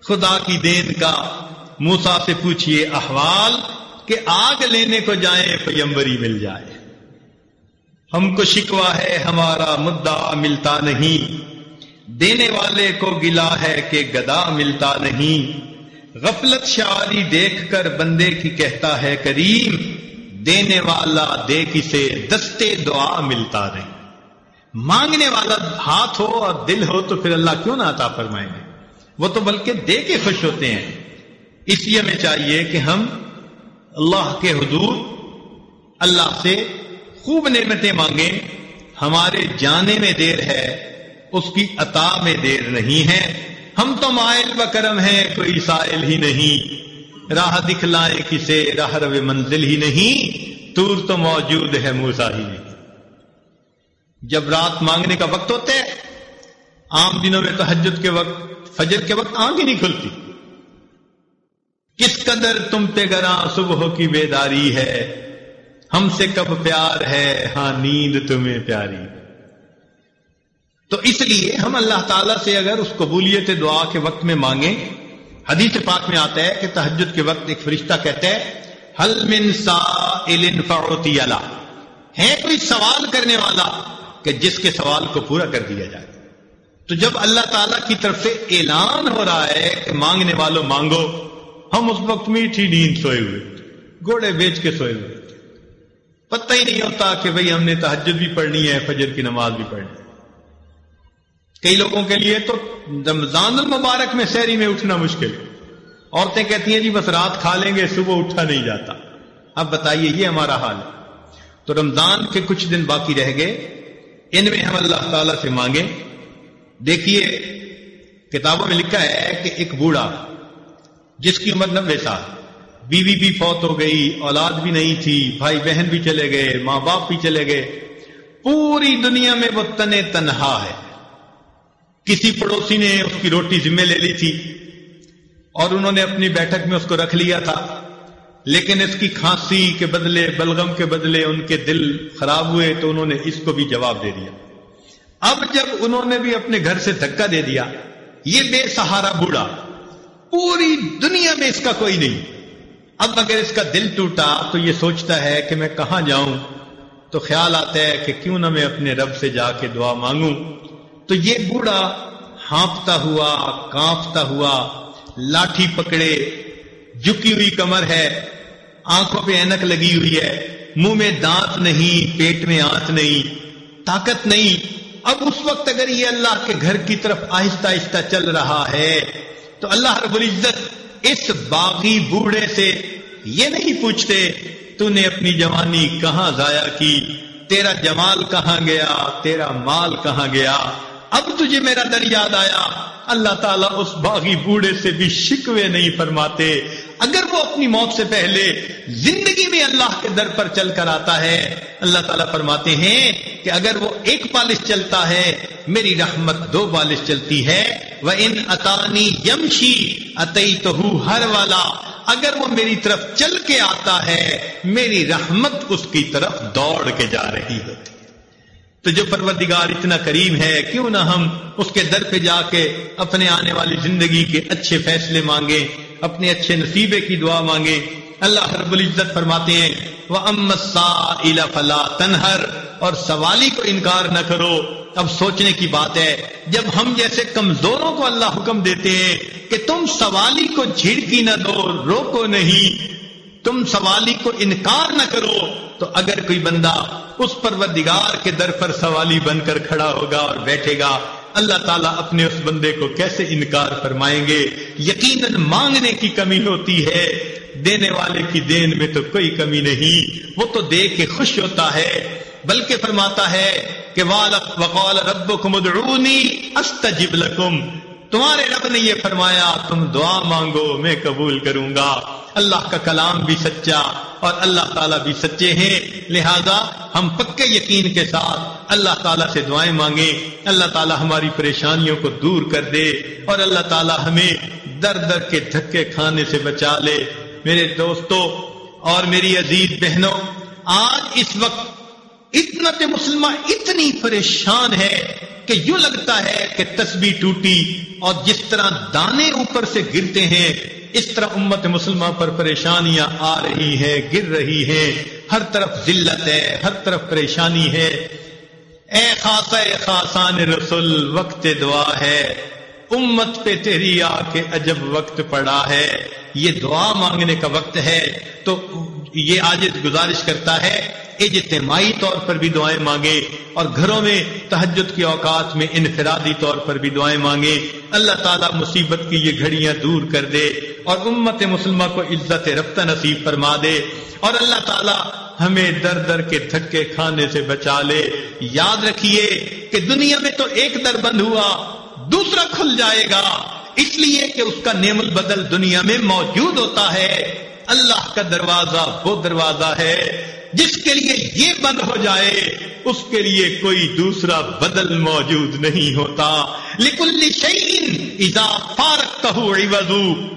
خدا کی دین کا موسیٰ سے پوچھئے احوال کہ آگ لینے کو جائیں پیمبری مل جائے، ہم کو شکوہ ہے ہمارا مدعا ملتا نہیں، دینے والے کو گلا ہے کہ گدا ملتا نہیں، غفلت شعاری دیکھ کر بندے کی کہتا ہے کریم، دینے والا دے کسے دستے دعا ملتا نہیں۔ مانگنے والا ہاتھ ہو اور دل ہو تو پھر اللہ کیوں نہ عطا فرمائیں گے، وہ تو بلکہ دے کے خوش ہوتے ہیں۔ اس لیے ہمیں چاہیے کہ ہم اللہ کے حضور اللہ سے خوب نعمتیں مانگیں. ہمارے جانے میں دیر ہے، اس کی عطا میں دیر نہیں ہے. ہم تو مائل و کرم ہیں، کوئی سائل ہی نہیں. راہ دکھلائے کسے، راہ رو منزل ہی نہیں. طور تو موجود ہے، موسیٰ ہی نہیں. جب رات مانگنے کا وقت ہوتا ہے، عام دنوں میں تہجد کے وقت، فجر کے وقت آنکھ ہی نہیں کھلتی. کس قدر تم پہ گراں صبح کی بیداری ہے، ہم سے کب پیار ہے، ہاں نیند تمہیں پیاری. تو اس لیے ہم اللہ تعالیٰ سے اگر اس قبولیت دعا کے وقت میں مانگیں، حدیث پاک میں آتا ہے کہ تہجد کے وقت ایک فرشتہ کہتا ہے حل من سائل فاعطی له، ہے کوئی سوال کرنے والا کہ جس کے سوال کو پورا کر دیا جائے. تو جب اللہ تعالیٰ کی طرف سے اعلان ہو رہا ہے کہ مانگنے والوں مانگو، ہم اس وقت میٹھی نیند سوئے ہوئے، گھوڑے بیچ کے سوئے ہوئے، پتہ ہی نہیں ہوتا کہ بھئی ہم نے تہجد بھی پڑھنی ہے، فجر کی نماز بھی پڑھنی ہے. کئی لوگوں کے لیے تو رمضان المبارک میں سحری میں اٹھنا مشکل. عورتیں کہتی ہیں جی بس رات کھا لیں گے، صبح اٹھا نہیں جاتا. اب بتائیے یہ ہمارا حال ہے. تو رمضان کے کچھ دن باقی رہ گئے، ان میں ہم اللہ تعالیٰ سے مانگیں. دیکھیے کتابوں میں لکھا ہے کہ ایک بوڑھا جس کی عمر 90 سال، بیوی بھی فوت ہو گئی، اولاد بھی نہیں تھی، بھائی بہن بھی چلے گئے، ماں باپ بھی چلے گئے، پوری دنیا میں وہ تنہا ہے. کسی پڑوسی نے اس کی روٹی ذمہ لے لی تھی اور انہوں نے اپنی بیٹھک میں اس کو رکھ لیا تھا، لیکن اس کی کھانسی کے بدلے، بلغم کے بدلے ان کے دل خراب ہوئے تو انہوں نے اس کو بھی جواب دے دیا. اب جب انہوں نے بھی اپنے گھر سے دھکا دے دیا، یہ بے سہارا بوڑھا، پوری دنیا میں اس کا کوئی نہیں. اب اگر اس کا دل ٹوٹا تو یہ سوچتا ہے کہ میں کہاں جاؤں. تو خیال آتا ہے کہ کیوں نہ میں اپنے رب سے جا کے دعا مانگوں. تو یہ بوڑھا ہانپتا ہوا، کانپتا ہوا، لاٹھی پکڑے، جھکی ہوئی کمر ہے، آنکھوں پہ اینک لگی ہوئی ہے، منہ میں دانت نہیں، پیٹ میں آنت نہیں، طاقت نہیں. اب اس وقت اگر یہ اللہ کے گھر کی طرف آہستہ آہستہ چل رہا ہے تو اللہ رب العزت اس باغی بوڑھے سے یہ نہیں پوچھتے تو نے اپنی جوانی کہاں ضائع کی، تیرا جمال کہاں گیا، تیرا مال کہاں گیا، اب تجھے میرا در یاد آیا. اللہ تعالیٰ اس باغی بوڑھے سے بھی شکوے نہیں فرماتے. اگر وہ اپنی موت سے پہلے زندگی میں اللہ کے در پر چل کر آتا ہے، اللہ تعالیٰ فرماتے ہیں کہ اگر وہ 1 بالش چلتا ہے، میری رحمت 2 بالش چلتی ہے. وَإِنْ أَتَانِي يَمْشِي أَتَيْتُهُ هَرْوَلًا، اگر وہ میری طرف چل کے آتا ہے، میری رحمت اس کی طرف دوڑ کے جا رہی ہوتی. تو جو پروردگار اتنا کریم ہے، کیوں نہ ہم اس کے در پہ جا کے اپنے آنے والی زندگی کے اچھے فیصلے مانگیں، اپنے اچھے نصیبے کی دعا مانگیں. اللہ رب العزت فرماتے ہیں وَأَمَّا السَّائِلَ فَلَا تَنْهَرْ، اور سوالی کو انکار نہ کرو. اب سوچنے کی بات ہے، جب ہم جیسے کمزوروں کو اللہ حکم دیتے ہیں کہ تم سوالی کو جھڑکی نہ دو، روکو نہیں، تم سوالی کو انکار نہ کرو، تو اگر کوئی بندہ اس پروردگار کے در پر سوالی بن کر کھڑا ہوگا اور بیٹھے گا، اللہ تعالیٰ اپنے اس بندے کو کیسے انکار فرمائیں گے؟ یقیناً مانگنے کی کمی ہوتی ہے، دینے والے کی دین میں تو کوئی کمی نہیں، وہ تو دے کے خوش ہوتا ہے. بلکہ فرماتا ہے کہ وَقَالَ رَبُّكُمُ ادْعُونِي أَسْتَجِبْ لَكُمْ، تمہارے رب نے یہ فرمایا تم دعا مانگو میں قبول کروں گا. اللہ کا کلام بھی سچا اور اللہ تعالیٰ بھی سچے ہیں، لہذا ہم پکے یقین کے ساتھ اللہ تعالیٰ سے دعائیں مانگیں. اللہ تعالیٰ ہماری پریشانیوں کو دور کر دے اور اللہ تعالیٰ ہمیں در در کے دھکے کھانے سے بچا لے. میرے دوستوں اور میری عزیز بہنوں، آج اس وقت امت مسلمہ اتنی پریشان ہے کہ یوں لگتا ہے کہ تسبیح ٹوٹی، اور جس طرح دانے اوپر سے گرتے ہیں اس طرح امت مسلمہ پر پریشانیاں آ رہی ہیں، گر رہی ہیں. ہر طرف ذلت ہے، ہر طرف پریشانی ہے. اے خاصہ خاصان رسول، وقت دعا ہے، امت پہ تیری آ کے عجب وقت پڑا ہے. یہ دعا مانگنے کا وقت ہے. تو یہ آج گزارش کرتا ہے اجتماعی طور پر بھی دعائیں مانگے اور گھروں میں تہجد کی اوقات میں انفرادی طور پر بھی دعائیں مانگے. اللہ تعالیٰ مصیبت کی یہ گھڑیاں دور کر دے اور امت مسلمہ کو عزت رفتہ نصیب فرما دے. اور اللہ تعالیٰ ہمیں در در کے دھکے کھانے سے بچا لے۔ یاد رکھیے کہ دنیا میں تو ایک در بند ہوا، دوسرا کھل جائے گا، اس لیے کہ اس کا نعم البدل دنیا میں موجود ہوتا ہے۔ اللہ کا دروازہ وہ دروازہ ہے جس کے لیے یہ بند ہو جائے اس کے لیے کوئی دوسرا بدل موجود نہیں ہوتا۔ لِكُلِّ شَيْءٍ إِذَا فَارَقْتَهُ عِوَضٌ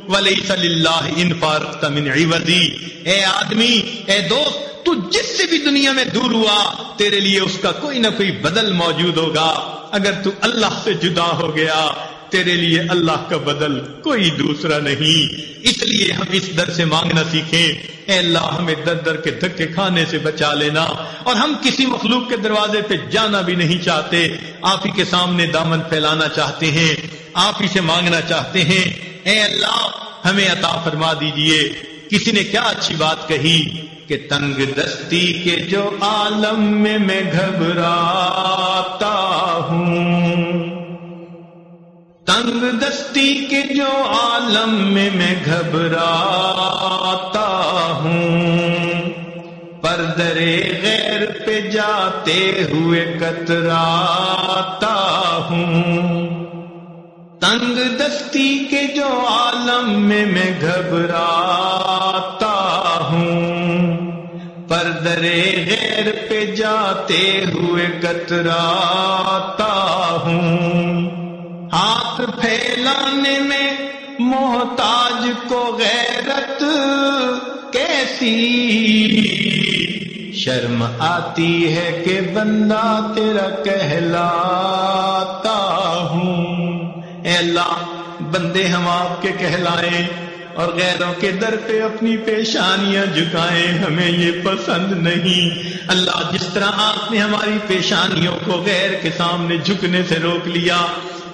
وَلَيْسَ لِلَّهِ إِنْ فَارَقْتَ مِنْ عِوَضِهِ۔ اے آدمی، اے دوست، تو جس سے بھی دنیا میں دور ہوا تیرے لیے اس کا کوئی نہ کوئی بدل موجود ہوگا۔ اگر تو اللہ سے جدا ہو گیا تیرے لیے اللہ کا بدل کوئی دوسرا نہیں۔ اس لیے ہم اس در سے مانگنا سیکھیں، اے اللہ ہمیں در در کے دھکے کھانے سے بچا لینا، اور ہم کسی مخلوق کے دروازے پہ جانا بھی نہیں چاہتے، آپ ہی کے سامنے دامن پھیلانا چاہتے ہیں، آپ ہی سے مانگنا چاہتے ہیں۔ اے اللہ ہمیں عطا فرما دیجئے۔ کسی نے کیا اچھی بات کہی کہ تنگ دستی کے جو عالم میں گھبراتا ہوں، تنگ دستی کے جو عالم میں گھبراتا ہوں، پر درے غیر پہ جاتے ہوئے کتراتا ہوں، تنگ دستی کے جو عالم میں گھبراتا ہوں، پر درے غیر پہ جاتے ہوئے کتراتا ہوں، ہاتھ پھیلانے میں محتاج کو غیرت کیسی، شرم آتی ہے کہ بندہ تیرا کہلاتا ہوں۔ اے اللہ بندے ہم آپ کے کہلائیں اور غیروں کے در پہ اپنی پیشانیاں جھکائیں، ہمیں یہ پسند نہیں۔ اللہ جس طرح آپ نے ہماری پیشانیوں کو غیر کے سامنے جھکنے سے روک لیا،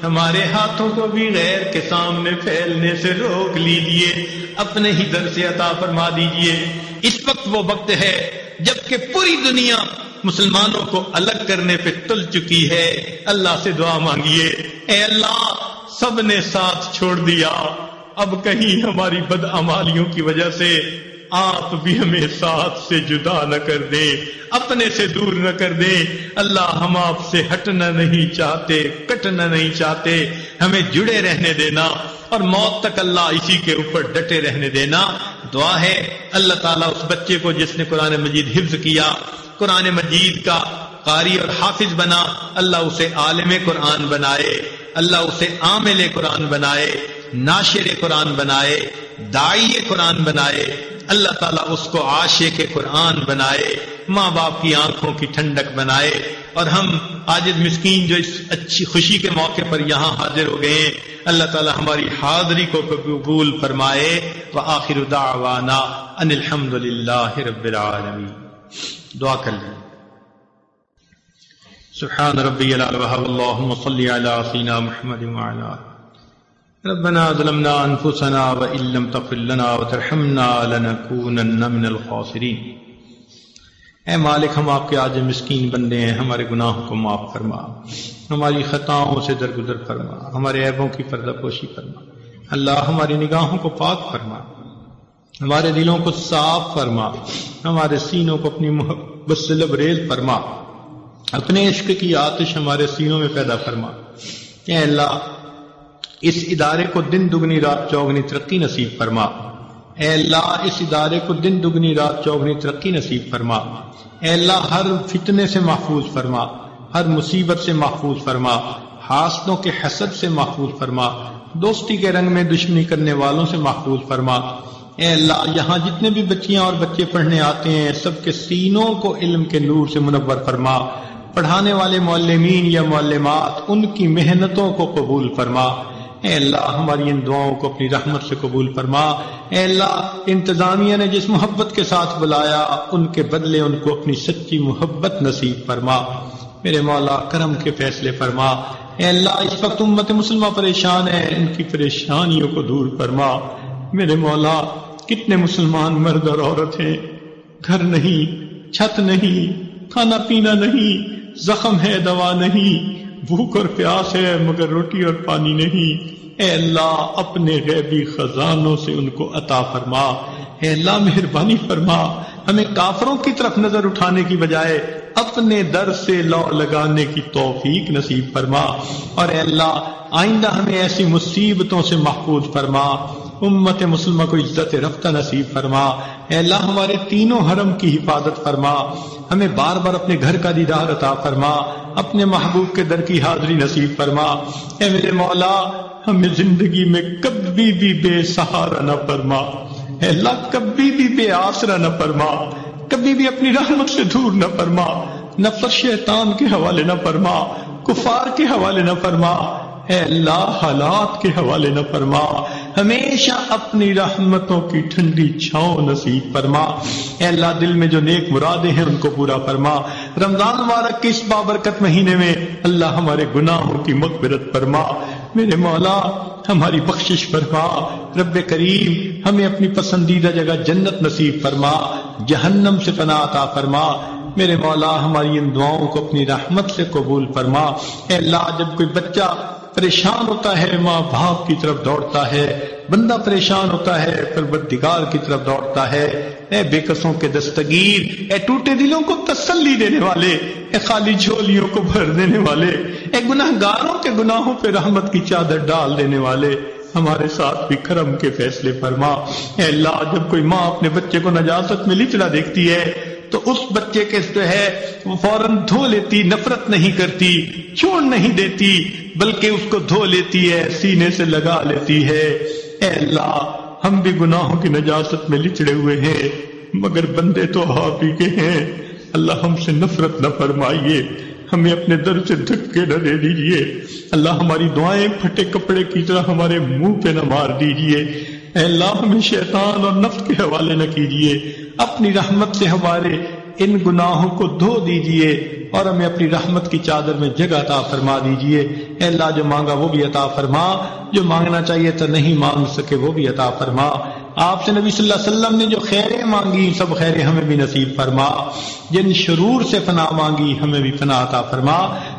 ہمارے ہاتھوں کو بھی غیر کے سامنے پھیلنے سے روک لیجیے، اپنے ہی در سے عطا فرما دیجیے۔ اس وقت وہ وقت ہے جبکہ پوری دنیا مسلمانوں کو الگ کرنے پہ تل چکی ہے۔ اللہ سے دعا مانگیے، اے اللہ سب نے ساتھ چھوڑ دیا، اب کہیں ہماری بدعمالیوں کی وجہ سے آپ بھی ہمیں ساتھ سے جدا نہ کر دے، اپنے سے دور نہ کر دے۔ اللہ ہم آپ سے ہٹنا نہیں چاہتے، کٹنا نہیں چاہتے، ہمیں جڑے رہنے دینا اور موت تک اللہ اسی کے اوپر ڈٹے رہنے دینا۔ دعا ہے اللہ تعالیٰ اس بچے کو جس نے قرآن مجید حفظ کیا، قرآن مجید کا قاری اور حافظ بنا، اللہ اسے عالم قرآن بنائے، اللہ اسے عامل قرآن بنائے، ناشر قرآن بنائے، داعی قرآن بنائے، اللہ تعالیٰ اس کو عاشق قرآن بنائے، ماں باپ کی آنکھوں کی ٹھنڈک بنائے، اور ہم عاجز مسکین جو اس اچھی خوشی کے موقع پر یہاں حاضر ہو گئے ہیں، اللہ تعالیٰ ہماری حاضری کو قبول فرمائے۔ وآخر دعوانا ان الحمد للہ رب العالمین۔ دعا کر لیں۔ سبحان ربی الاعلی اللہم صلی علی سیدنا محمد وعلی ربنا ظلمنا انفسنا وان لم تغفر لنا وترحمنا لنكونن من الخاسرین۔ اے مالک ہم آپ کے عاجز مسکین بندے ہیں، ہمارے گناہوں کو معاف فرما، ہماری خطاؤں سے درگزر فرما، ہمارے عیبوں کی پردہ پوشی فرما۔ اللہ ہماری نگاہوں کو پاک فرما، ہمارے دلوں کو صاف فرما، ہمارے سینوں کو اپنی محبت سے لبریز فرما، اپنے عشق کی آتش ہمارے سینوں میں پیدا فرما۔ اے اللہ اس ادارے کو دن دگنی رات چوگنی ترقی نصیب فرما۔ اے اللہ اس ادارے کو دن دگنی رات چوگنی ترقی نصیب فرما۔ اے اللہ ہر فتنے سے محفوظ فرما، ہر مصیبت سے محفوظ فرما، حاسدوں کے حسد سے محفوظ فرما، دوستی کے رنگ میں دشمنی کرنے والوں سے محفوظ فرما۔ اے اللہ یہاں جتنے بھی بچیاں اور بچے پڑھنے آتے ہیں سب کے سینوں کو علم کے نور سے منور فرما، پڑھانے والے معلمین یا معلمات ان کی محنتوں کو قبول فرما۔ اے اللہ ہماری ان دعاؤں کو اپنی رحمت سے قبول فرما۔ اے اللہ انتظامیہ نے جس محبت کے ساتھ بلایا ان کے بدلے ان کو اپنی سچی محبت نصیب فرما۔ میرے مولا کرم کے فیصلے فرما۔ اے اللہ اس وقت امت مسلمہ پریشان ہے، ان کی پریشانیوں کو دور فرما۔ میرے مولا کتنے مسلمان مرد اور عورت ہیں، گھر نہیں، چھت نہیں، کھانا پینا نہیں، زخم ہے دوا نہیں، بھوک اور پیاس ہے مگر روٹی اور پانی نہیں۔ اے اللہ اپنے غیبی خزانوں سے ان کو عطا فرما۔ اے اللہ مہربانی فرما، ہمیں کافروں کی طرف نظر اٹھانے کی بجائے اپنے در سے لو لگانے کی توفیق نصیب فرما، اور اے اللہ آئندہ ہمیں ایسی مصیبتوں سے محفوظ فرما، امت مسلمہ کو عزت رفتہ نصیب فرما۔ اے اللہ ہمارے تینوں حرم کی حفاظت فرما، ہمیں بار بار اپنے گھر کا دیدار عطا فرما، اپنے محبوب کے در کی حاضری نصیب فرما۔ اے میرے مولا ہمیں زندگی میں کبھی بھی بے سہارا نہ فرما، اے اللہ کبھی بھی بے آسرا نہ فرما، کبھی بھی اپنی رحمت سے دور نہ فرما، نفس شیطان کے حوالے نہ فرما، کفار کے حوالے نہ فرما، اے اللہ حالات کے حوالے نہ فرما، ہمیشہ اپنی رحمتوں کی ٹھنڈی چھاؤں نصیب فرما۔ اے اللہ دل میں جو نیک مرادیں ہیں ان کو پورا فرما۔ رمضان مبارک کے اس بابرکت مہینے میں اللہ ہمارے گناہوں کی مغفرت فرما، میرے مولا ہماری بخشش فرما۔ رب کریم ہمیں اپنی پسندیدہ جگہ جنت نصیب فرما، جہنم سے پناہ عطا فرما۔ میرے مولا ہماری ان دعاؤں کو اپنی رحمت سے قبول فرما۔ اے اللہ جب کوئی بچہ پریشان ہوتا ہے ماں باپ کی طرف دوڑتا ہے، بندہ پریشان ہوتا ہے پروردگار کی طرف دوڑتا ہے۔ اے بے کسوں کے دستگیر، اے ٹوٹے دلوں کو تسلی دینے والے، اے خالی جھولیوں کو بھر دینے والے، اے گناہ گاروں کے گناہوں پہ رحمت کی چادر ڈال دینے والے، ہمارے ساتھ بھی کرم کے فیصلے فرما۔ اے اللہ جب کوئی ماں اپنے بچے کو نجاست میں لچڑا دیکھتی ہے تو اس بچے کے جو ہے وہ فوراً دھو لیتی، نفرت نہیں کرتی، چھوڑ نہیں دیتی، بلکہ اس کو دھو لیتی ہے، سینے سے لگا لیتی ہے۔ اے اللہ ہم بھی گناہوں کی نجاست میں لچڑے ہوئے ہیں، مگر بندے تو آپ ہی کے ہیں۔ اللہ ہم سے نفرت نہ فرمائیے، ہمیں اپنے در سے دھکے نہ دے دیجیے۔ اللہ ہماری دعائیں پھٹے کپڑے کی طرح ہمارے منہ پہ نہ مار دیجیے۔ اے اللہ ہمیں شیطان اور نفس کے حوالے نہ کیجیے، اپنی رحمت سے ہمارے ان گناہوں کو دھو دیجیے اور ہمیں اپنی رحمت کی چادر میں جگہ عطا فرما دیجیے۔ اے اللہ جو مانگا وہ بھی عطا فرما، جو مانگنا چاہیے تو نہیں مانگ سکے وہ بھی عطا فرما۔ آپ سے نبی صلی اللہ علیہ وسلم نے جو خیریں مانگی سب خیریں ہمیں بھی نصیب فرما، جن شرور سے پناہ مانگی ہمیں بھی پناہ عطا فرما،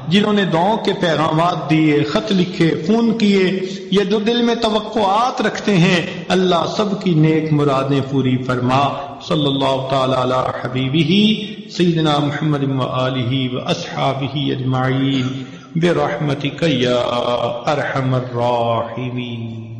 جنہوں نے دعاؤں کے پیغامات دیے، خط لکھے، فون کیے، یہ جو دل میں توقعات رکھتے ہیں اللہ سب کی نیک مرادیں پوری فرما۔ صلی اللہ تعالی علی حبیبہ سیدنا محمد وآلہ واصحابہ اجمعین برحمتک یا ارحم الراحمین۔